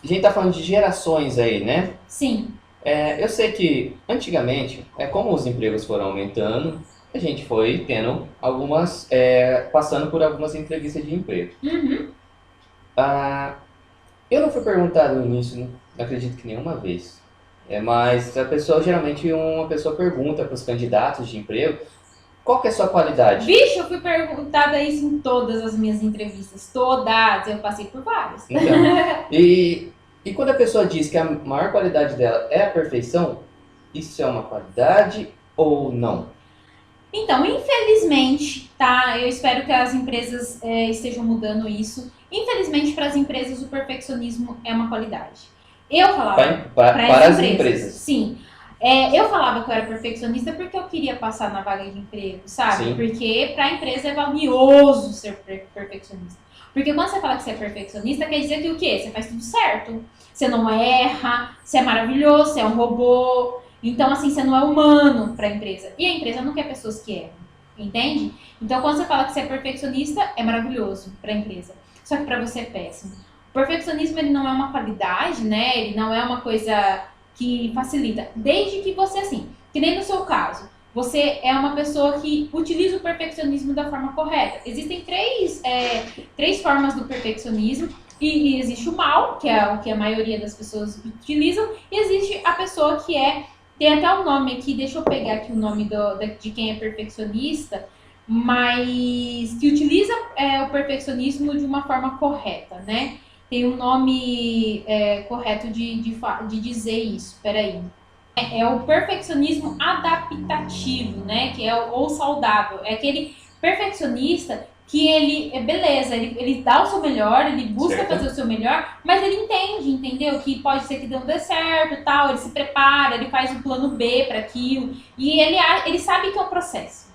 a gente tá falando de gerações aí, né? Sim. Eu sei que antigamente, como os empregos foram aumentando, a gente foi tendo algumas, passando por algumas entrevistas de emprego. Uhum. Eu não fui perguntado nisso, não acredito que nenhuma vez. Mas a pessoa, geralmente, uma pessoa pergunta para os candidatos de emprego qual que é a sua qualidade. Vixe, eu fui perguntada isso em todas as minhas entrevistas. Todas, eu passei por várias. Então, e quando a pessoa diz que a maior qualidade dela é a perfeição, isso é uma qualidade ou não? Então, infelizmente, tá? Eu espero que as empresas estejam mudando isso. Infelizmente, para as empresas, o perfeccionismo é uma qualidade. Eu falava Para as empresas. Sim. Eu falava que eu era perfeccionista porque eu queria passar na vaga de emprego, sabe? Sim. Porque para a empresa é valioso ser perfeccionista. Porque quando você fala que você é perfeccionista, quer dizer que o quê? Você faz tudo certo. Você não erra, você é maravilhoso, você é um robô. Então, assim, você não é humano para a empresa. E a empresa não quer pessoas que erram, entende? Então, quando você fala que você é perfeccionista, é maravilhoso para a empresa. Só que para você é péssimo. O perfeccionismo, ele não é uma qualidade, né? Ele não é uma coisa que facilita. Desde que você, assim, que nem no seu caso, você é uma pessoa que utiliza o perfeccionismo da forma correta. Existem três formas do perfeccionismo. E existe o mal, que é o que a maioria das pessoas utilizam. E existe a pessoa que tem até o nome aqui, deixa eu pegar aqui o nome de quem é perfeccionista, mas que utiliza o perfeccionismo de uma forma correta, né? Tem um nome correto de dizer isso, peraí. É o perfeccionismo adaptativo, né? Que é ou saudável. É aquele perfeccionista que beleza, ele dá o seu melhor, ele busca Certo. fazer o seu melhor, mas ele entende, entendeu? Que pode ser que não dê certo, tal, ele se prepara, ele faz um plano B para aquilo, e ele sabe que é um processo.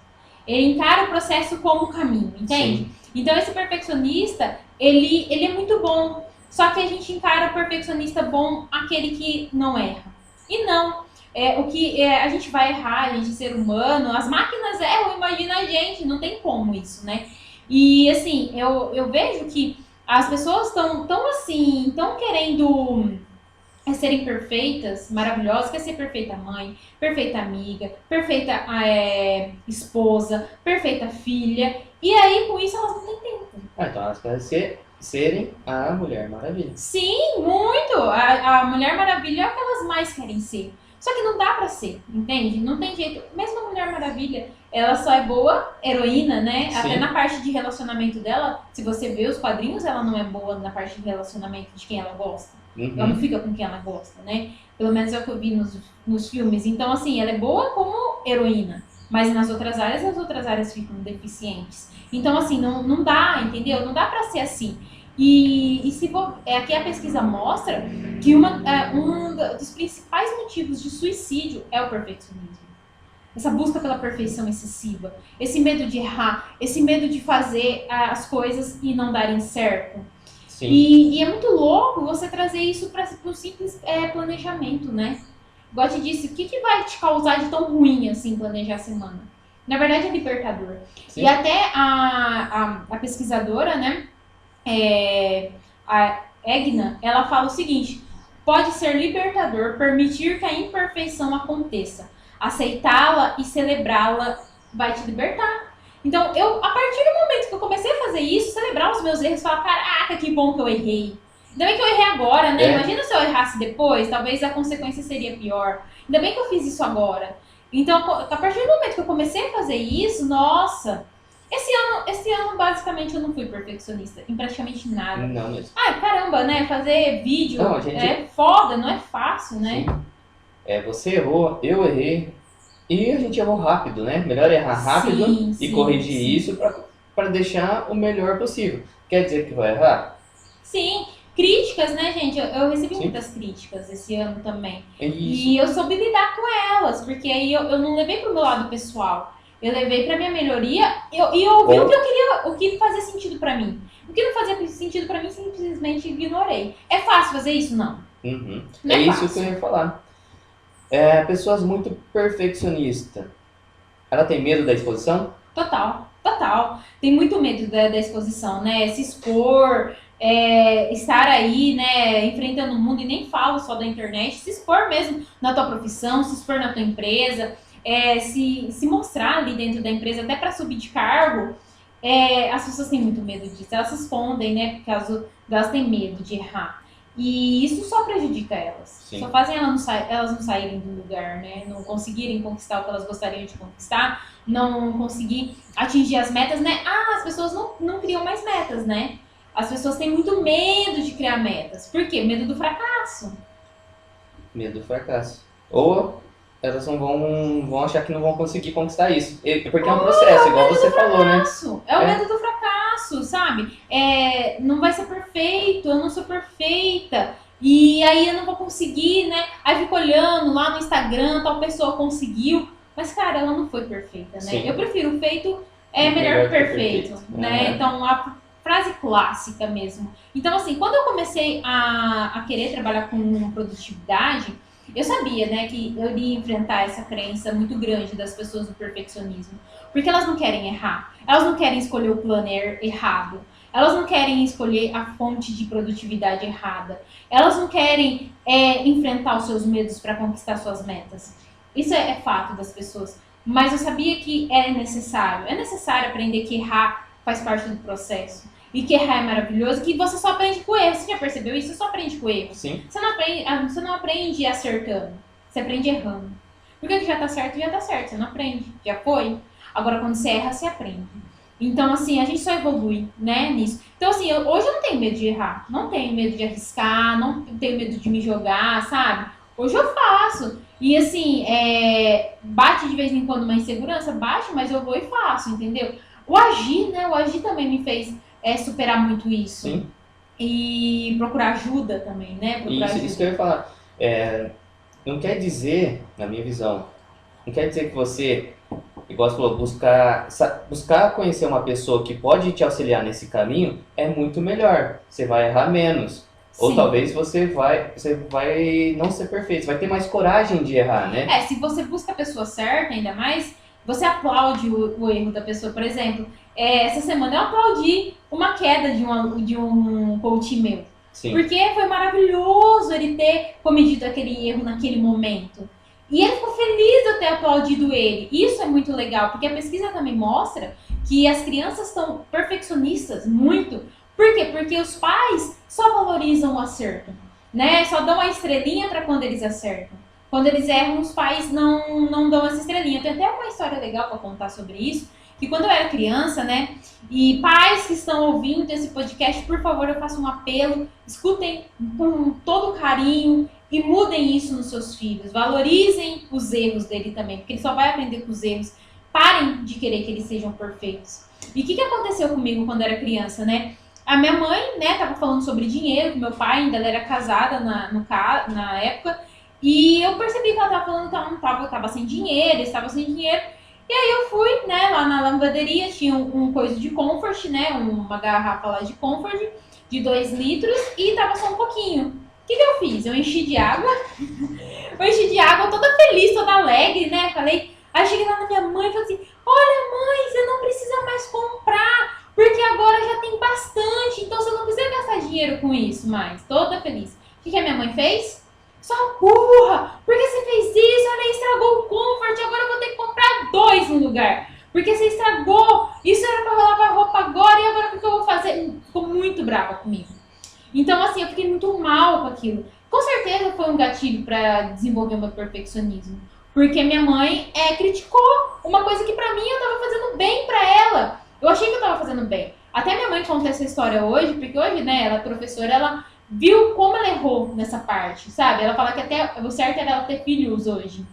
Ele encara o processo como um caminho, entende? Sim. Então esse perfeccionista, ele é muito bom, só que a gente encara o perfeccionista bom aquele que não erra. E não. A gente vai errar, a gente ser humano, as máquinas erram, imagina a gente, não tem como isso, né? E assim, eu vejo que as pessoas estão querendo serem perfeitas, maravilhosas, quer ser perfeita mãe, perfeita amiga, perfeita esposa, perfeita filha, e aí com isso elas não têm tempo. Então elas querem serem a Mulher Maravilha. Sim, muito! A Mulher Maravilha é o que elas mais querem ser. Só que não dá pra ser, entende? Não tem jeito. Mesmo a Mulher Maravilha, ela só é boa heroína, né? Sim. Até na parte de relacionamento dela, se você vê os quadrinhos, ela não é boa na parte de relacionamento de quem ela gosta. Ela não fica com quem ela gosta, né? Pelo menos é o que eu vi nos filmes. Então, assim, ela é boa como heroína. Mas nas outras áreas, as outras áreas ficam deficientes. Então, assim, não dá, entendeu? Não dá pra ser assim. Aqui a pesquisa mostra que um dos principais motivos de suicídio é o perfeccionismo. Essa busca pela perfeição excessiva, esse medo de errar, esse medo de fazer as coisas e não darem certo. Sim. E é muito louco você trazer isso para um simples planejamento, né? Igual eu te disse, o que vai te causar de tão ruim assim planejar a semana? Na verdade é libertador. Sim. E até a pesquisadora, né? A Egna, ela fala o seguinte: pode ser libertador permitir que a imperfeição aconteça. Aceitá-la e celebrá-la vai te libertar. Então, a partir do momento que eu comecei a fazer isso, celebrar os meus erros, falar, caraca, que bom que eu errei. Ainda bem que eu errei agora, né? Imagina se eu errasse depois, talvez a consequência seria pior. Ainda bem que eu fiz isso agora. Então, a partir do momento que eu comecei a fazer isso, nossa... Esse ano, basicamente, eu não fui perfeccionista em praticamente nada. Não mesmo. Ai, caramba, né? Fazer vídeo é foda, não é fácil, né? Sim. Você errou, eu errei. E a gente errou rápido, né? Melhor errar rápido e corrigir isso para deixar o melhor possível. Quer dizer que vai errar? Sim. Críticas, né, gente? Eu recebi muitas críticas esse ano também. Isso. E eu soube lidar com elas, porque aí eu não levei pro meu lado pessoal. Eu levei pra minha melhoria e eu ouvi o que eu queria, o que fazia sentido pra mim. O que não fazia sentido pra mim, simplesmente ignorei. É fácil fazer isso? Não. Uhum. Não é isso fácil. que eu ia falar. Pessoas muito perfeccionistas. Ela tem medo da exposição? Total. Tem muito medo da exposição, né? Se expor, estar aí, né, enfrentando o mundo, e nem falo só da internet, se expor mesmo na tua profissão, se expor na tua empresa, se mostrar ali dentro da empresa, até para subir de cargo. As pessoas têm muito medo disso, elas se escondem, né, porque elas têm medo de errar. E isso só prejudica elas. Sim. Só fazem elas não saírem do lugar, né? Não conseguirem conquistar o que elas gostariam de conquistar, não conseguir atingir as metas, né? As pessoas não criam mais metas, né? As pessoas têm muito medo de criar metas. Por quê? Medo do fracasso. Medo do fracasso. Ou elas não vão achar que não vão conseguir conquistar isso. Porque é um processo, igual você falou, né? É o medo do fracasso, sabe? Não vai ser perfeito, eu não sou perfeita. E aí eu não vou conseguir, né? Aí fico olhando lá no Instagram, tal pessoa conseguiu. Mas, cara, ela não foi perfeita, né? Sim. Eu prefiro o feito melhor que perfeito, né? Então, a frase clássica mesmo. Então, assim, quando eu comecei a querer trabalhar com produtividade, eu sabia, né, que eu iria enfrentar essa crença muito grande das pessoas do perfeccionismo. Porque elas não querem errar. Elas não querem escolher o planner errado. Elas não querem escolher a fonte de produtividade errada. Elas não querem enfrentar os seus medos para conquistar suas metas. Isso é fato das pessoas. Mas eu sabia que era necessário. É necessário aprender que errar faz parte do processo. E que errar é maravilhoso, que você só aprende com erro. Você já percebeu isso? Você só aprende com erro. Sim. Você não aprende acertando. Você aprende errando. Porque o que já tá certo, você não aprende. Já foi. Agora, quando você erra, você aprende. Então, assim, a gente só evolui, né, nisso. Então, assim, hoje eu não tenho medo de errar. Não tenho medo de arriscar, não tenho medo de me jogar, sabe? Hoje eu faço. E, assim, bate de vez em quando uma insegurança, bate, mas eu vou e faço, entendeu? O agir, né? O agir também me fez superar muito isso. Sim. E procurar ajuda também, né? Isso que eu ia falar. Não quer dizer, na minha visão, não quer dizer que você, igual você falou, buscar conhecer uma pessoa que pode te auxiliar nesse caminho é muito melhor. Você vai errar menos. Ou Sim. talvez você vai não ser perfeito, você vai ter mais coragem de errar, né? Se você busca a pessoa certa, ainda mais, você aplaude o erro da pessoa. Por exemplo, essa semana eu aplaudi uma queda de um coach meu. Sim. Porque foi maravilhoso ele ter cometido aquele erro naquele momento. E ele ficou feliz de eu ter aplaudido ele. Isso é muito legal, porque a pesquisa também mostra que as crianças estão perfeccionistas, muito. Por quê? Porque os pais só valorizam o acerto, né? Só dão a estrelinha para quando eles acertam. Quando eles erram, os pais não dão essa estrelinha. Tem até uma história legal para contar sobre isso, que quando eu era criança, né? E pais que estão ouvindo esse podcast, por favor, eu faço um apelo, escutem com todo carinho e mudem isso nos seus filhos. Valorizem os erros dele também, porque ele só vai aprender com os erros. Parem de querer que eles sejam perfeitos. E o que aconteceu comigo quando eu era criança, né? A minha mãe, né, tava falando sobre dinheiro, que meu pai ainda era casada na época, e eu percebi que ela tava falando que ela tava sem dinheiro, estava sem dinheiro. E aí eu fui, né, lá na lavanderia, tinha um coisa de Comfort, né, uma garrafa lá de Comfort, de 2 litros, e tava só um pouquinho. O que eu fiz? Eu enchi de água, toda feliz, toda alegre, né, aí cheguei lá na minha mãe e falei assim, olha mãe, você não precisa mais comprar, porque agora já tem bastante, então você não precisa gastar dinheiro com isso mais, toda feliz. O que a minha mãe fez? Só burra! Por que você fez isso? Olha, estragou o Comfort, agora eu vou ter que comprar 2 no lugar. Porque você estragou, isso era pra lavar roupa agora, e agora o que eu vou fazer? Ficou muito brava comigo. Então, assim, eu fiquei muito mal com aquilo. Com certeza foi um gatilho pra desenvolver o meu perfeccionismo. Porque minha mãe criticou uma coisa que pra mim eu tava fazendo bem pra ela. Eu achei que eu tava fazendo bem. Até minha mãe conta essa história hoje, porque hoje, né, ela é professora, ela viu como ela errou nessa parte, sabe? Ela fala que até o certo era ela ter filhos hoje,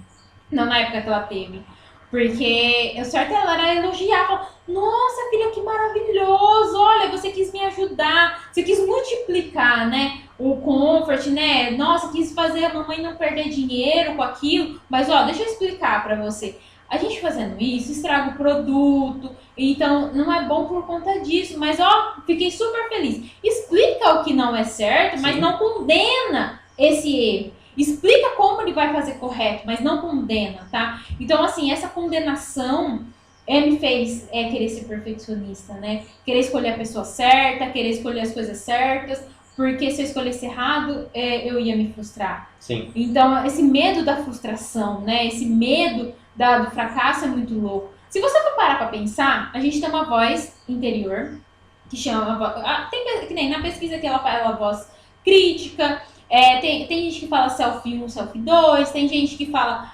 não na época que ela teve. Porque o certo era elogiar, falar, nossa filha, que maravilhoso, olha, você quis me ajudar, você quis multiplicar, né, o Comfort, né, nossa, quis fazer a mamãe não perder dinheiro com aquilo, mas ó, deixa eu explicar pra você. A gente fazendo isso, estraga o produto, então não é bom por conta disso, mas ó, fiquei super feliz. Explica o que não é certo, mas não condena esse erro. Explica como ele vai fazer correto, mas não condena, tá? Então, assim, essa condenação me fez querer ser perfeccionista, né? Querer escolher a pessoa certa, querer escolher as coisas certas, porque se eu escolhesse errado, eu ia me frustrar. Sim. Então, esse medo da frustração, né? Esse medo do fracasso é muito louco. Se você for parar pra pensar, a gente tem uma voz interior, que chama... que nem na pesquisa que ela fala voz crítica, tem gente que fala self 1, self 2, tem gente que fala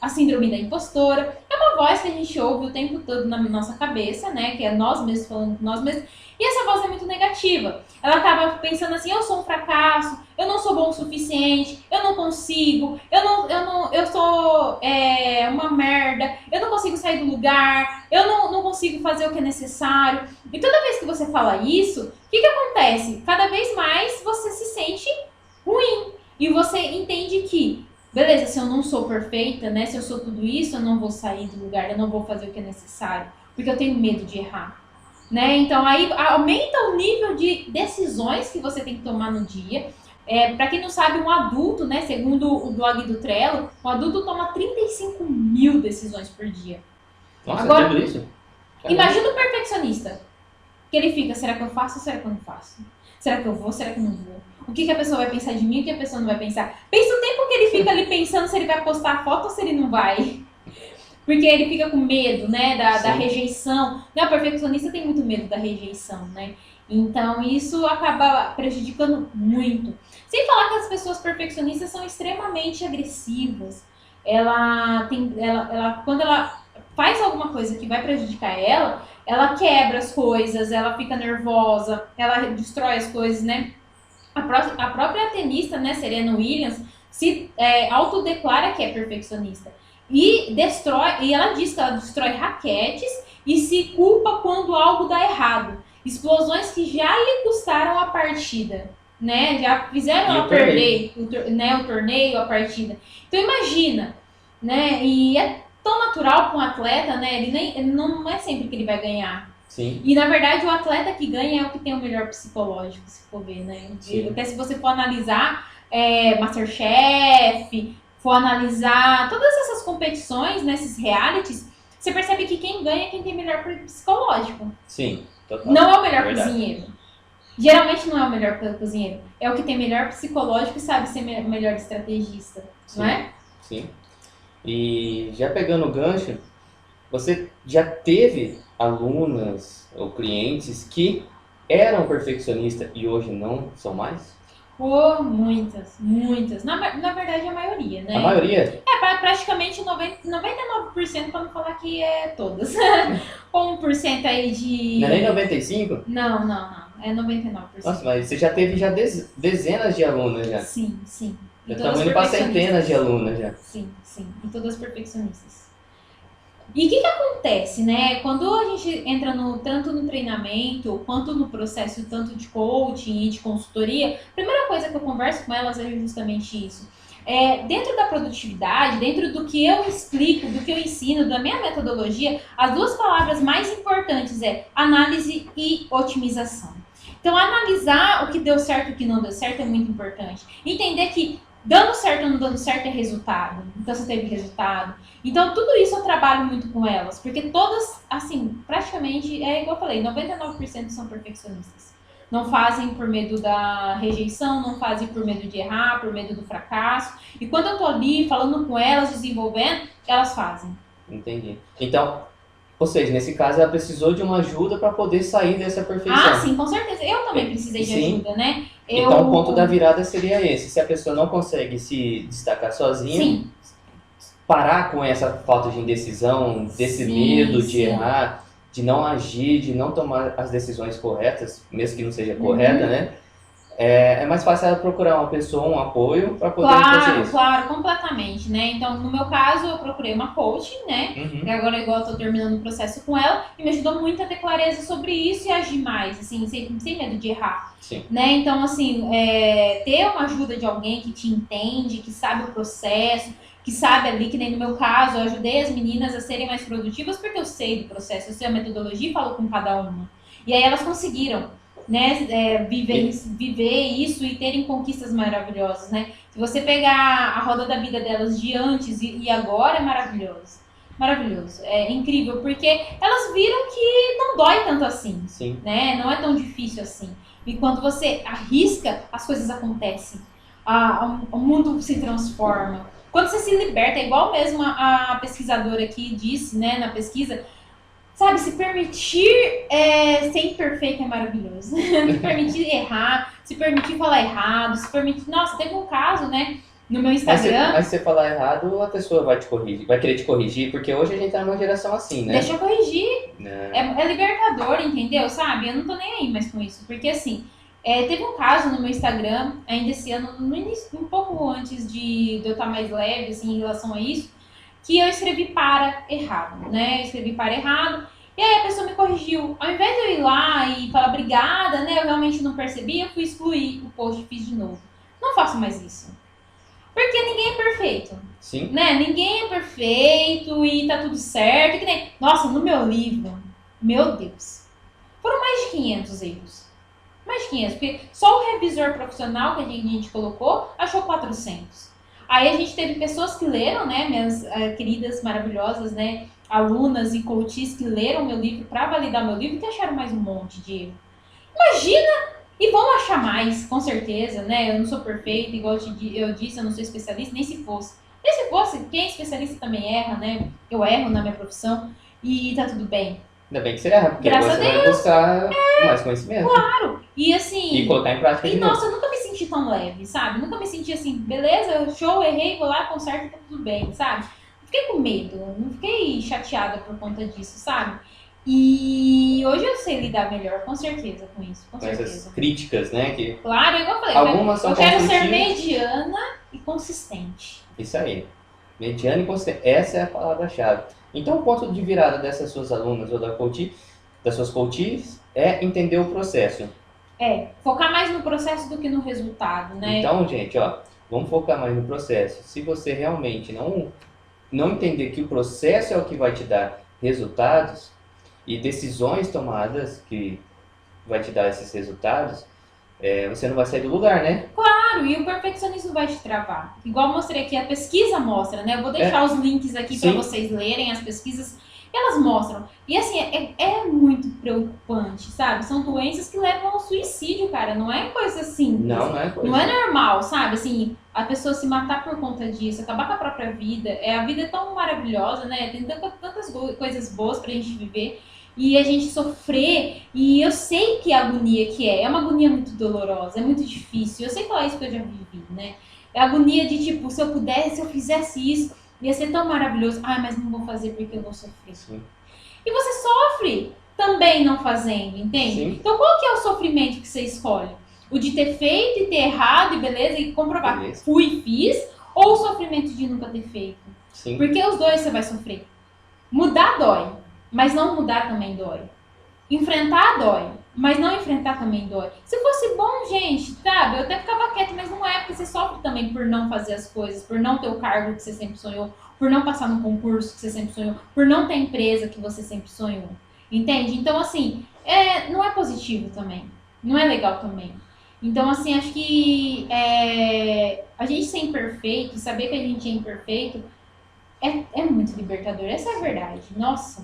a síndrome da impostora. É uma voz que a gente ouve o tempo todo na nossa cabeça, né? Que é nós mesmos falando com nós mesmos. E essa voz é muito negativa. Ela acaba pensando assim, eu sou um fracasso, eu não sou bom o suficiente, eu não consigo, eu sou uma merda, eu não consigo sair do lugar, eu não consigo fazer o que é necessário. E toda vez que você fala isso, o que acontece? Cada vez mais você se sente ruim. E você entende que, beleza, se eu não sou perfeita, né? Se eu sou tudo isso, eu não vou sair do lugar, eu não vou fazer o que é necessário, porque eu tenho medo de errar. Né? Então aí aumenta o nível de decisões que você tem que tomar no dia. Para quem não sabe, um adulto, né, segundo o blog do Trello, um adulto toma 35 mil decisões por dia. Nossa, agora, tudo isso? Imagina o perfeccionista. Que ele fica, será que eu faço ou será que eu não faço? Será que eu vou, será que eu não vou? O que a pessoa vai pensar de mim, o que a pessoa não vai pensar? Pensa o tempo que ele fica ali pensando se ele vai postar a foto ou se ele não vai. Porque ele fica com medo, né, da rejeição. Né, o perfeccionista tem muito medo da rejeição, né? Então, isso acaba prejudicando muito. Sem falar que as pessoas perfeccionistas são extremamente agressivas. Quando ela faz alguma coisa que vai prejudicar ela quebra as coisas, ela fica nervosa, ela destrói as coisas, né? A própria tenista, né, Serena Williams, se autodeclara que é perfeccionista. E ela diz que ela destrói raquetes e se culpa quando algo dá errado. Explosões que já lhe custaram a partida, né? Já fizeram ela perder o torneio, a partida. Então imagina, né? E é tão natural para um atleta, né? Ele não é sempre que ele vai ganhar. Sim. E na verdade o atleta que ganha é o que tem o melhor psicológico, se for ver, né? Até se você for analisar Masterchef, for analisar todas essas competições, nesses realities, você percebe que quem ganha é quem tem melhor psicológico. Sim, total. Não é o melhor cozinheiro. Geralmente não é o melhor cozinheiro. É o que tem melhor psicológico e sabe ser melhor estrategista, Sim, não é? Sim. E já pegando o gancho, você já teve alunas ou clientes que eram perfeccionistas e hoje não são mais? Muitas. Na verdade, a maioria, né? A maioria? Praticamente 99%, para não falar que é todas. Com 1% aí de... Não é nem 95%? Não. É 99%. Nossa, mas você já teve dezenas de alunas já. Sim. Já estamos indo para centenas de alunas já. Sim. E todas perfeccionistas. E o que acontece, né? Quando a gente entra tanto no treinamento, quanto no processo tanto de coaching e de consultoria, a primeira coisa que eu converso com elas é justamente isso. Dentro da produtividade, dentro do que eu explico, do que eu ensino, da minha metodologia, as duas palavras mais importantes é análise e otimização. Então, analisar o que deu certo e o que não deu certo é muito importante. Entender que dando certo ou não dando certo é resultado. Então, você teve resultado. Então, tudo isso eu trabalho muito com elas. Porque todas, assim, praticamente, igual eu falei, 99% são perfeccionistas. Não fazem por medo da rejeição, não fazem por medo de errar, por medo do fracasso. E quando eu tô ali falando com elas, desenvolvendo, elas fazem. Entendi. Então, ou seja, nesse caso, ela precisou de uma ajuda para poder sair dessa perfeição. Sim, com certeza. Eu também precisei de ajuda, né? Então, o ponto da virada seria esse. Se a pessoa não consegue se destacar sozinha, parar com essa falta de indecisão, desse medo de errar, de não agir, de não tomar as decisões corretas, mesmo que não seja correta, né? É mais fácil ela procurar uma pessoa, um apoio para poder fazer isso. Claro, completamente, né? Então, no meu caso, eu procurei uma coach, né? Que agora, igual eu tô terminando o processo com ela, e me ajudou muito a ter clareza sobre isso e agir mais, assim, sem medo de errar. Sim. Né? Então, assim, ter uma ajuda de alguém que te entende, que sabe o processo, que sabe ali, que nem no meu caso, eu ajudei as meninas a serem mais produtivas porque eu sei do processo, eu sei a metodologia e falo com cada uma. E aí elas conseguiram, né, viver isso e terem conquistas maravilhosas, né? Se você pegar a roda da vida delas de antes e agora, é maravilhoso. Maravilhoso, é incrível, porque elas viram que não dói tanto assim, né? Não é tão difícil assim. E quando você arrisca, as coisas acontecem, o mundo se transforma. Quando você se liberta, é igual mesmo a pesquisadora aqui disse, né, na pesquisa, sabe, se permitir ser imperfeito é maravilhoso. Se permitir errar, se permitir falar errado, se permitir... Nossa, teve um caso, né, no meu Mas Instagram. se você falar errado, a pessoa vai te corrigir, vai querer te corrigir, porque hoje a gente tá numa geração assim, né? Deixa eu corrigir. Né? É libertador, entendeu? Sabe? Eu não tô nem aí mais com isso. Porque assim, teve um caso no meu Instagram, ainda esse ano, no início, um pouco antes de eu estar mais leve, assim, em relação a isso, que eu escrevi para errado, né? Eu escrevi para errado. E aí a pessoa me corrigiu. Ao invés de eu ir lá e falar obrigada, né? Eu realmente não percebi, eu fui excluir o post e fiz de novo. Não faço mais isso. Porque ninguém é perfeito. Sim. Né? Ninguém é perfeito e tá tudo certo. Que nem... Nossa, no meu livro, meu Deus, foram mais de 500 erros. Mais de 500, porque só o revisor profissional que a gente colocou achou 400. Aí a gente teve pessoas que leram, né, minhas queridas, maravilhosas, né, alunas e coaches que leram meu livro para validar meu livro e que acharam mais um monte de erro. Imagina! E vão achar mais, com certeza, né? Eu não sou perfeita, igual eu disse, eu não sou especialista, nem se fosse. Nem se fosse, quem é especialista também erra, né? Eu erro na minha profissão e tá tudo bem. Ainda bem que você erra, porque Graças você vai buscar mais conhecimento. Claro! E assim... E colocar em prática E de novo. nossa, eu nunca me senti tão leve, sabe? Nunca me senti assim, beleza, show, errei, vou lá, conserto e tá tudo bem, sabe? Não fiquei com medo, não fiquei chateada por conta disso, sabe? E hoje eu sei lidar melhor, com certeza, com isso, com Com essas certeza. críticas, né? Que Claro, igual eu falei, algumas são eu quero ser construtivas. mediana e consistente. Isso aí. Mediana e consistente. Essa é a palavra-chave. Então, o ponto de virada dessas suas alunas ou das suas coaches é entender o processo. Focar mais no processo do que no resultado, né? Então, gente, ó, vamos focar mais no processo. Se você realmente não entender que o processo é o que vai te dar resultados e decisões tomadas que vai te dar esses resultados, você não vai sair do lugar, né? Claro, e o perfeccionismo vai te travar. Igual eu mostrei aqui, a pesquisa mostra, né? Eu vou deixar os links aqui para Sim. vocês lerem as pesquisas. Elas mostram. E assim, é muito preocupante, sabe? São doenças que levam ao suicídio, cara. Não é coisa simples. Não é coisa. Não é normal, sabe? Assim, a pessoa se matar por conta disso, acabar com a própria vida. A vida é tão maravilhosa, né? Tem tantas coisas boas pra gente viver. E a gente sofrer, e eu sei que a agonia que é uma agonia muito dolorosa, é muito difícil. Eu sei falar isso que eu já vivi, né? É a agonia de tipo, se eu pudesse, se eu fizesse isso, ia ser tão maravilhoso. Ah, mas não vou fazer porque eu vou sofrer. Sim. E você sofre também não fazendo, entende? Sim. Então qual que é o sofrimento que você escolhe? O de ter feito e ter errado, e beleza, e comprovar, Beleza. fui e fiz, ou o sofrimento de nunca ter feito? Sim. Porque os dois você vai sofrer. Mudar dói, mas não mudar também dói. Enfrentar dói, mas não enfrentar também dói. Se fosse bom, gente, sabe? Eu até ficava quieta, mas não é, porque você sofre também por não fazer as coisas, por não ter o cargo que você sempre sonhou, por não passar no concurso que você sempre sonhou, por não ter a empresa que você sempre sonhou. Entende? Então, assim, não é positivo também. Não é legal também. Então, assim, acho que a gente ser imperfeito, saber que a gente é imperfeito, é muito libertador. Essa é a verdade. Nossa.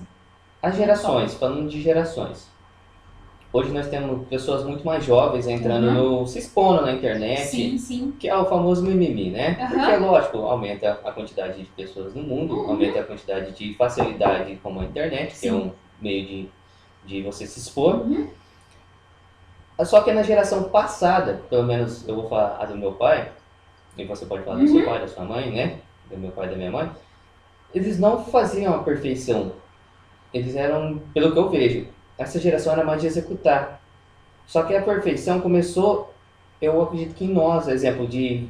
As gerações, falando de gerações. Hoje nós temos pessoas muito mais jovens entrando se expondo na internet, Sim, sim. que é o famoso mimimi, né? Uhum. Porque, lógico, aumenta a quantidade de pessoas no mundo, aumenta a quantidade de facilidade como a internet, que é um meio de você se expor. Uhum. Só que na geração passada, pelo menos eu vou falar a do meu pai, e você pode falar do seu pai, da sua mãe, né? Do meu pai e da minha mãe, eles não faziam a perfeição. Eles eram, pelo que eu vejo, essa geração era mais de executar. Só que a perfeição começou, eu acredito que em nós, exemplo de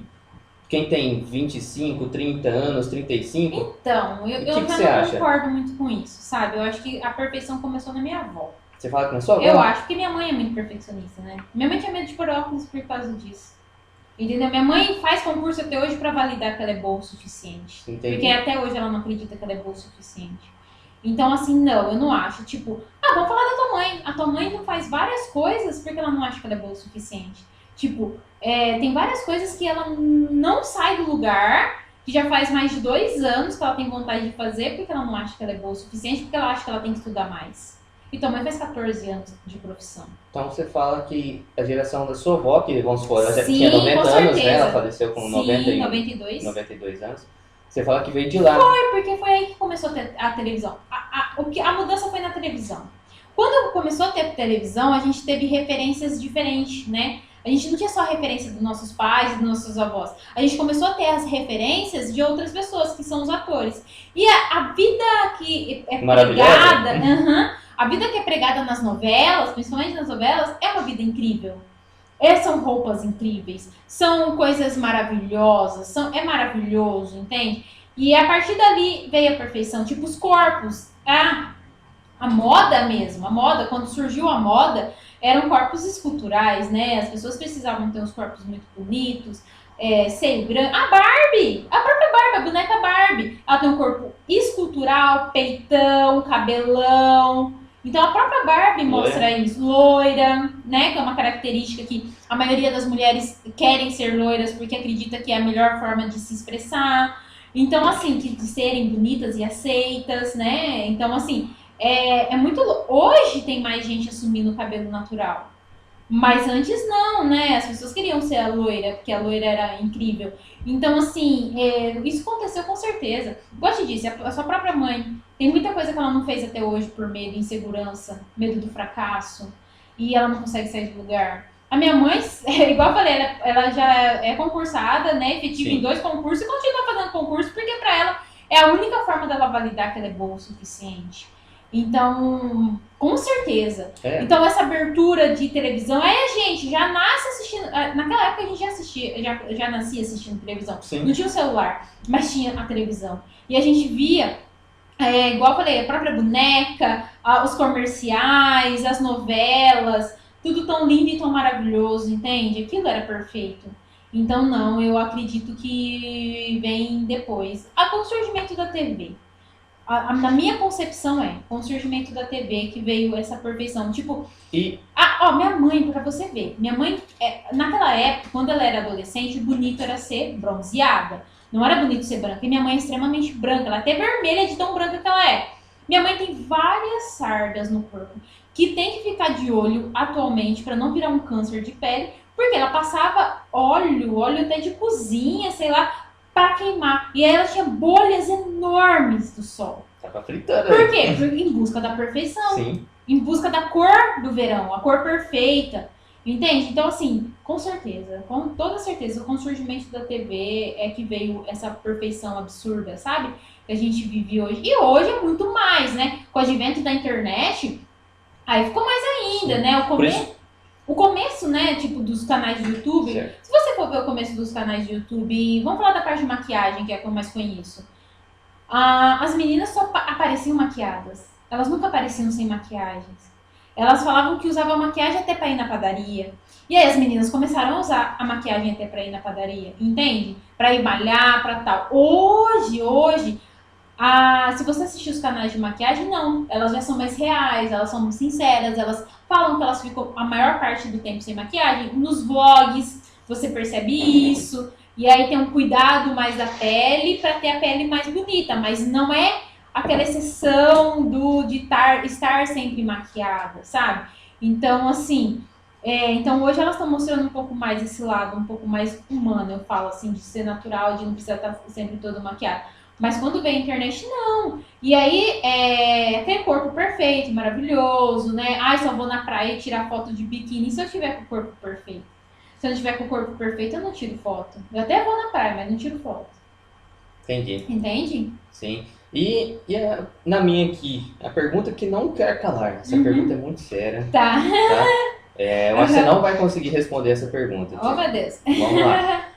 quem tem 25, 30 anos, 35. Então, eu que já você não acha? concordo muito com isso, sabe? Eu acho que a perfeição começou na minha avó. Você fala que não é sua avó? Eu acho que minha mãe é muito perfeccionista, né? Minha mãe tinha medo de pôr óculos por causa disso. Entendeu? Minha mãe faz concurso até hoje pra validar que ela é boa o suficiente. Entendi. Porque até hoje ela não acredita que ela é boa o suficiente. Então, assim, não, eu não acho. Tipo, vamos falar da tua mãe. A tua mãe não faz várias coisas porque ela não acha que ela é boa o suficiente. Tipo, tem várias coisas que ela não sai do lugar, que já faz mais de 2 anos que ela tem vontade de fazer porque ela não acha que ela é boa o suficiente, porque ela acha que ela tem que estudar mais. E tua mãe faz 14 anos de profissão. Então você fala que a geração da sua avó, que vamos supor, ela já Sim, tinha 90 com anos, né? certeza. Ela faleceu com Sim, 92 92. anos. Você fala que veio de lá. Porque foi aí que começou a ter a televisão. A mudança foi na televisão. Quando começou a ter televisão, a gente teve referências diferentes, né? A gente não tinha só a referência dos nossos pais e dos nossos avós. A gente começou a ter as referências de outras pessoas, que são os atores. E a vida que é pregada... a vida que é pregada nas novelas, principalmente nas novelas, é uma vida incrível. São roupas incríveis, são coisas maravilhosas, é maravilhoso, entende? E a partir dali veio a perfeição, tipo os corpos, a moda mesmo, quando surgiu a moda, eram corpos esculturais, né? As pessoas precisavam ter uns corpos muito bonitos, seio grande. A própria Barbie, a boneca Barbie, ela tem um corpo escultural, peitão, cabelão. Então a própria Barbie mostra isso, loira, né? Que é uma característica que a maioria das mulheres querem ser loiras porque acredita que é a melhor forma de se expressar. Então, assim, de serem bonitas e aceitas, né? Então, assim, é muito... Hoje tem mais gente assumindo o cabelo natural. Mas antes não, né? As pessoas queriam ser a loira, porque a loira era incrível. Então, assim, isso aconteceu com certeza. Igual eu te disse, a sua própria mãe tem muita coisa que ela não fez até hoje por medo, insegurança, medo do fracasso. E ela não consegue sair do lugar. A minha mãe, igual eu falei, ela já é concursada, né? Efetiva em 2 concursos e continua fazendo concurso, porque pra ela é a única forma dela validar que ela é boa o suficiente. Então, com certeza. Então, essa abertura de televisão, a gente já nasce assistindo. Naquela época a gente já assistia, já nascia assistindo televisão. Sim. Não tinha o celular, mas tinha a televisão. E a gente via, igual eu falei, a própria boneca, os comerciais, as novelas, tudo tão lindo e tão maravilhoso, entende? Aquilo era perfeito. Então, não, eu acredito que vem depois. Com o surgimento da TV. Na minha concepção com o surgimento da TV que veio essa perfeição. Tipo, minha mãe, pra você ver, minha mãe, naquela época, quando ela era adolescente, o bonito era ser bronzeada. Não era bonito ser branca. E minha mãe é extremamente branca, ela é até vermelha de tão branca que ela é. Minha mãe tem várias sardas no corpo, que tem que ficar de olho atualmente pra não virar um câncer de pele, porque ela passava óleo até de cozinha, sei lá, pra queimar. E aí ela tinha bolhas enormes do sol. Tava fritando. Por quê? Em busca da perfeição. Sim. Em busca da cor do verão, a cor perfeita. Entende? Então, assim, com certeza, com toda certeza, com o surgimento da TV é que veio essa perfeição absurda, sabe? Que a gente vive hoje. E hoje é muito mais, né? Com o advento da internet, aí ficou mais ainda, Sim. né? O começo, né, tipo, dos canais de YouTube, Certo. se você for ver o começo dos canais de YouTube, vamos falar da parte de maquiagem, que é a que eu mais conheço. As meninas só apareciam maquiadas. Elas nunca apareciam sem maquiagens. Elas falavam que usavam maquiagem até pra ir na padaria. E aí as meninas começaram a usar a maquiagem até pra ir na padaria, entende? Pra ir malhar, pra tal. Hoje, se você assistir os canais de maquiagem, não. Elas já são mais reais, elas são sinceras, elas falam que elas ficam a maior parte do tempo sem maquiagem. Nos vlogs, você percebe isso. E aí tem um cuidado mais da pele pra ter a pele mais bonita. Mas não é aquela exceção de estar sempre maquiada, sabe? Então, assim... então hoje elas estão mostrando um pouco mais esse lado, um pouco mais humano, eu falo assim, de ser natural, de não precisar estar sempre todo maquiado. Mas quando vem a internet, não. E aí, aquele corpo perfeito, maravilhoso, né? Só vou na praia tirar foto de biquíni se eu tiver com o corpo perfeito. Se eu não tiver com o corpo perfeito, eu não tiro foto. Eu até vou na praia, mas não tiro foto. Entendi. Entende? Sim. Na minha aqui, a pergunta que não quer calar. Essa pergunta é muito séria. Tá. Eu acho que você não vai conseguir responder essa pergunta. Oh, meu Deus. Vamos lá.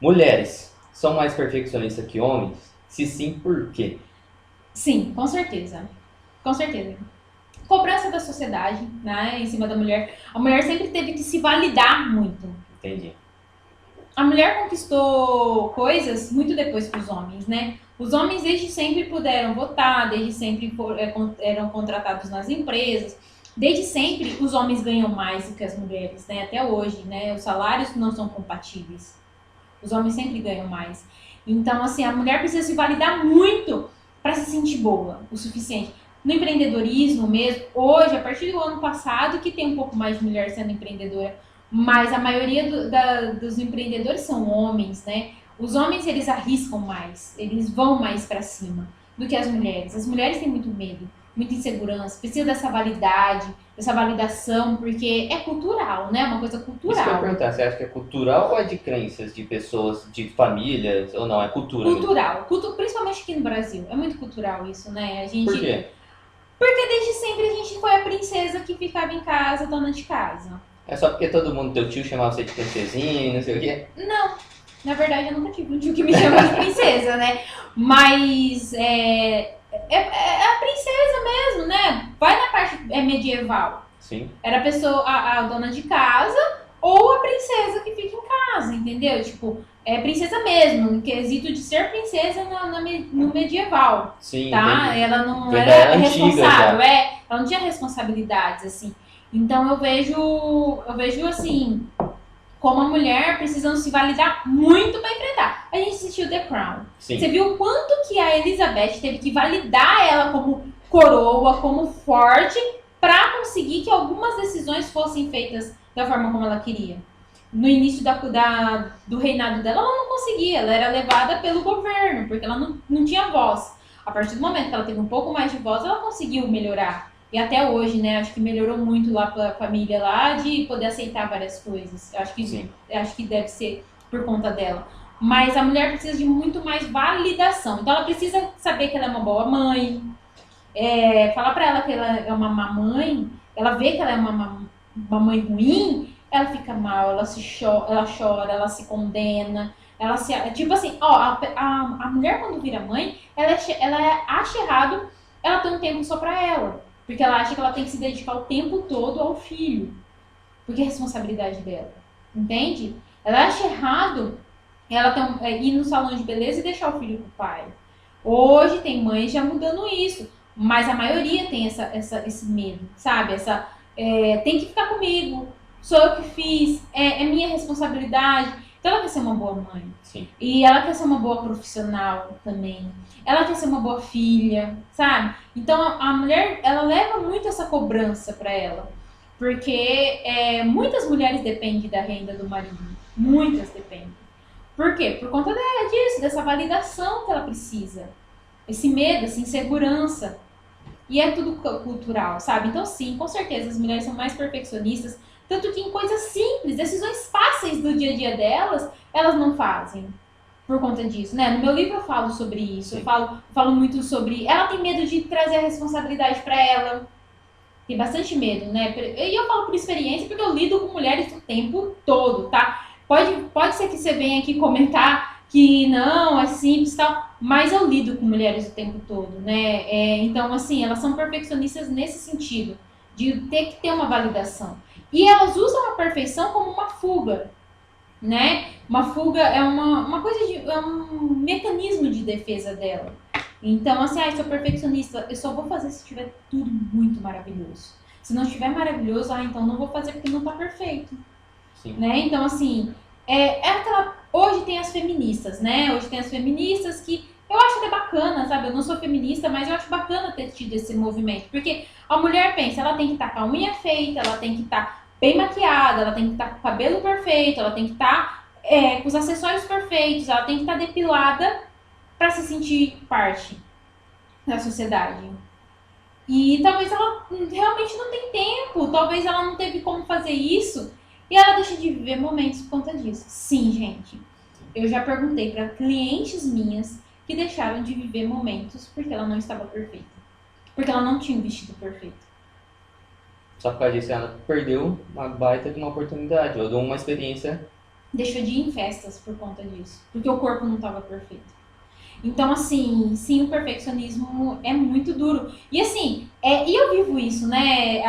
Mulheres são mais perfeccionistas que homens? Se sim, por quê? Sim, com certeza. Com certeza. Cobrança da sociedade, né, em cima da mulher. A mulher sempre teve que se validar muito. Entendi. A mulher conquistou coisas muito depois que os homens, né? Os homens desde sempre puderam votar, desde sempre eram contratados nas empresas. Desde sempre os homens ganham mais do que as mulheres, né? Até hoje, né? Os salários não são compatíveis. Os homens sempre ganham mais. Então, assim, a mulher precisa se validar muito para se sentir boa, o suficiente. No empreendedorismo mesmo, hoje, a partir do ano passado, que tem um pouco mais de mulher sendo empreendedora, mas a maioria dos empreendedores são homens, né? Os homens, eles arriscam mais, eles vão mais para cima do que as mulheres. As mulheres têm muito medo. muita insegurança, precisa dessa validade, dessa validação, porque é cultural, né? É uma coisa Isso que eu ia cultural. perguntar, você acha que é cultural ou é de crenças de pessoas, de famílias, ou não? É cultura mesmo? Cultural, principalmente aqui no Brasil. É muito cultural isso, né? Por quê? Porque desde sempre a gente foi a princesa que ficava em casa, dona de casa. É só porque todo mundo, teu tio chamava você de princesinha, não sei o quê? Não, na verdade eu nunca tive um tio que me chama de princesa, né? Mas é a princesa mesmo, né? Vai na parte medieval. Sim. Era a pessoa, a dona de casa ou a princesa que fica em casa, entendeu? Tipo, é princesa mesmo, no quesito de ser princesa no medieval, Sim, tá? entendi. Ela não Vem da era era antiga responsável, já. ela não tinha responsabilidades, assim. Então eu vejo assim, como a mulher precisando se validar muito para enfrentar. A gente assistiu The Crown. Sim. Você viu o quanto que a Elizabeth teve que validar ela como coroa, como forte, para conseguir que algumas decisões fossem feitas da forma como ela queria. No início do reinado dela, ela não conseguia. Ela era levada pelo governo, porque ela não tinha voz. A partir do momento que ela teve um pouco mais de voz, ela conseguiu melhorar. E até hoje, né? Acho que melhorou muito lá pra família lá de poder aceitar várias coisas. Acho que deve ser por conta dela. Mas a mulher precisa de muito mais validação. Então ela precisa saber que ela é uma boa mãe. Falar pra ela que ela é uma má mãe, ela vê que ela é uma mãe ruim, ela fica mal, ela chora, ela se condena. Tipo assim, a mulher quando vira mãe, ela acha errado ela ter um tempo só pra ela. Porque ela acha que ela tem que se dedicar o tempo todo ao filho. Porque é responsabilidade dela. Entende? Ela acha errado ela ir no salão de beleza e deixar o filho com o pai. Hoje tem mães já mudando isso. Mas a maioria tem esse medo, sabe? Tem que ficar comigo. Sou eu que fiz. É minha responsabilidade. Então ela quer ser uma boa mãe. Sim. E ela quer ser uma boa profissional também. Ela quer ser uma boa filha, sabe? Então a mulher, ela leva muito essa cobrança pra ela. Porque muitas mulheres dependem da renda do marido. Muitas dependem. Por quê? Por conta disso, dessa validação que ela precisa. Esse medo, essa insegurança. E é tudo cultural, sabe? Então sim, com certeza as mulheres são mais perfeccionistas. Tanto que em coisas simples, decisões fáceis do dia a dia delas, elas não fazem. Por conta disso, né? No meu livro eu falo sobre isso. Eu falo muito sobre... Ela tem medo de trazer a responsabilidade pra ela. Tem bastante medo, né? E eu falo por experiência, porque eu lido com mulheres o tempo todo, tá? Pode ser que você venha aqui comentar que não, é simples e tal, mas eu lido com mulheres o tempo todo, né? Então, assim, elas são perfeccionistas nesse sentido, de ter que ter uma validação. E elas usam a perfeição como uma fuga, né? Uma fuga é uma coisa é um mecanismo de defesa dela. Então, assim, eu sou perfeccionista, eu só vou fazer se tiver tudo muito maravilhoso. Se não estiver maravilhoso, então não vou fazer porque não tá perfeito. Sim. Né? Então, assim, hoje tem as feministas, né? Hoje tem as feministas que eu acho até bacana, sabe? Eu não sou feminista, mas eu acho bacana ter tido esse movimento. Porque a mulher pensa, ela tem que estar com a unha feita, ela tem que estar bem maquiada, ela tem que estar com o cabelo perfeito, ela tem que estar com os acessórios perfeitos, ela tem que estar depilada para se sentir parte da sociedade. E talvez ela realmente não tenha tempo, talvez ela não teve como fazer isso e ela deixa de viver momentos por conta disso. Sim, gente. Eu já perguntei para clientes minhas que deixaram de viver momentos porque ela não estava perfeita. Porque ela não tinha um vestido perfeito. Só por causa disso ela perdeu uma baita de uma oportunidade, ou de uma experiência. Deixou de ir em festas por conta disso. Porque o corpo não estava perfeito. Então, assim, sim, o perfeccionismo é muito duro. E assim, e eu vivo isso, né?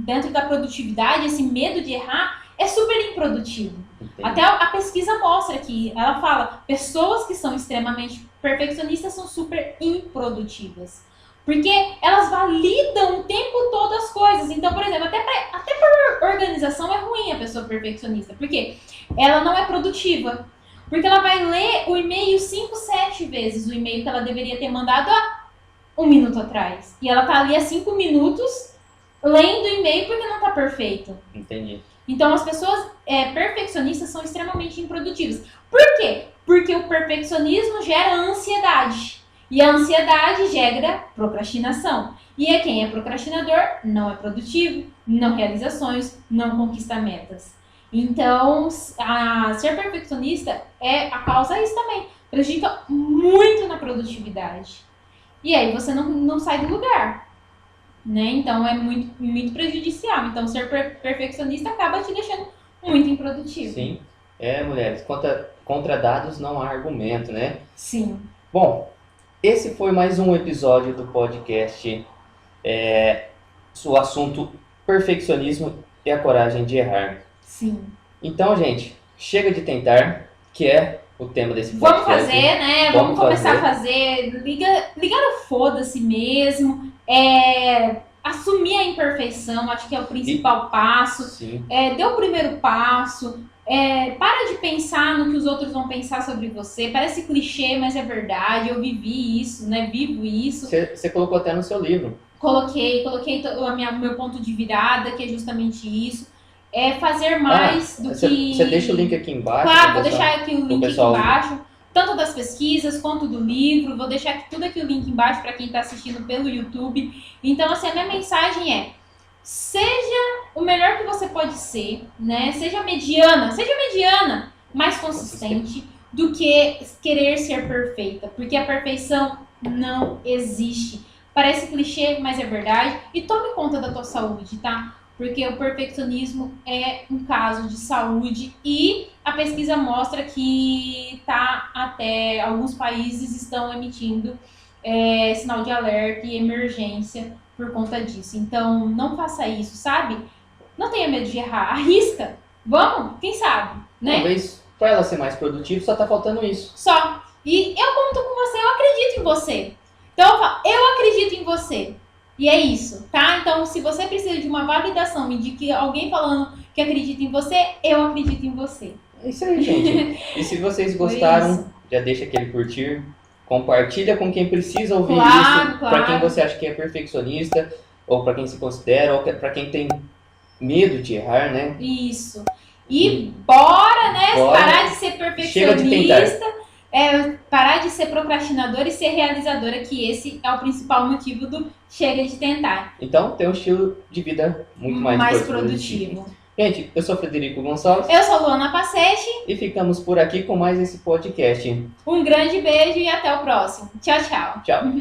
Dentro da produtividade, esse medo de errar é super improdutivo. Entendi. Até a pesquisa mostra que ela fala, pessoas que são extremamente perfeccionistas são super improdutivas. Porque elas validam o tempo todo as coisas. Então, por exemplo, até por organização é ruim a pessoa perfeccionista. Porque ela não é produtiva. Porque ela vai ler o e-mail 5, 7 vezes, o e-mail que ela deveria ter mandado há 1 minuto atrás. E ela tá ali há 5 minutos lendo o e-mail porque não tá perfeito. Entendi. Então as pessoas perfeccionistas são extremamente improdutivas. Por quê? Porque o perfeccionismo gera ansiedade. E a ansiedade gera procrastinação. E quem é procrastinador não é produtivo, não realiza sonhos, não conquista metas. Então, ser perfeccionista causa isso também. Prejudica muito na produtividade. E aí você não sai do lugar. Né? Então é muito, muito prejudicial. Então ser perfeccionista acaba te deixando muito improdutivo. Sim. Mulheres, contra dados não há argumento, né? Sim. Bom, esse foi mais um episódio do podcast. O assunto perfeccionismo e a coragem de errar. Sim. Então, gente, chega de tentar, que é o tema desse podcast. Vamos fazer, né? Vamos começar a fazer. Ligar o foda-se mesmo. Assumir a imperfeição, acho que é o principal passo. Sim. Dê o primeiro passo. Para de pensar no que os outros vão pensar sobre você. Parece clichê, mas é verdade. Eu vivi isso, né? Vivo isso. Você colocou até no seu livro. Coloquei o meu ponto de virada, que é justamente isso. Fazer mais do que... Você deixa o link aqui embaixo. Claro, vou deixar aqui o link aqui pessoal... embaixo. Tanto das pesquisas, quanto do livro. Vou deixar tudo aqui o link embaixo para quem está assistindo pelo YouTube. Então, assim, a minha mensagem seja o melhor que você pode ser, né? Seja mediana, mais consistente do que querer ser perfeita. Porque a perfeição não existe. Parece clichê, mas é verdade. E tome conta da tua saúde, tá? Porque o perfeccionismo é um caso de saúde e a pesquisa mostra que até alguns países estão emitindo sinal de alerta e emergência por conta disso. Então, não faça isso, sabe? Não tenha medo de errar, arrisca. Vamos? Quem sabe, né? Talvez para ela ser mais produtiva só tá faltando isso. Só. E eu conto com você, eu acredito em você. Então, eu falo, eu acredito em você. E é isso, tá? Então, se você precisa de uma validação e de que alguém falando que acredita em você, eu acredito em você. É isso aí, gente. E se vocês gostaram, já deixa aquele curtir. Compartilha com quem precisa ouvir isso. Claro. Para quem você acha que é perfeccionista, ou para quem se considera, ou para quem tem medo de errar, né? Isso. E bora, né? Parar de ser perfeccionista. Chega de tentar. Parar de ser procrastinadora e ser realizadora, que esse é o principal motivo do chega de tentar. Então, ter um estilo de vida muito mais produtivo. Gente, eu sou Frederico Gonçalves. Eu sou Luana Passetti. E ficamos por aqui com mais esse podcast. Um grande beijo e até o próximo. Tchau, tchau. Tchau.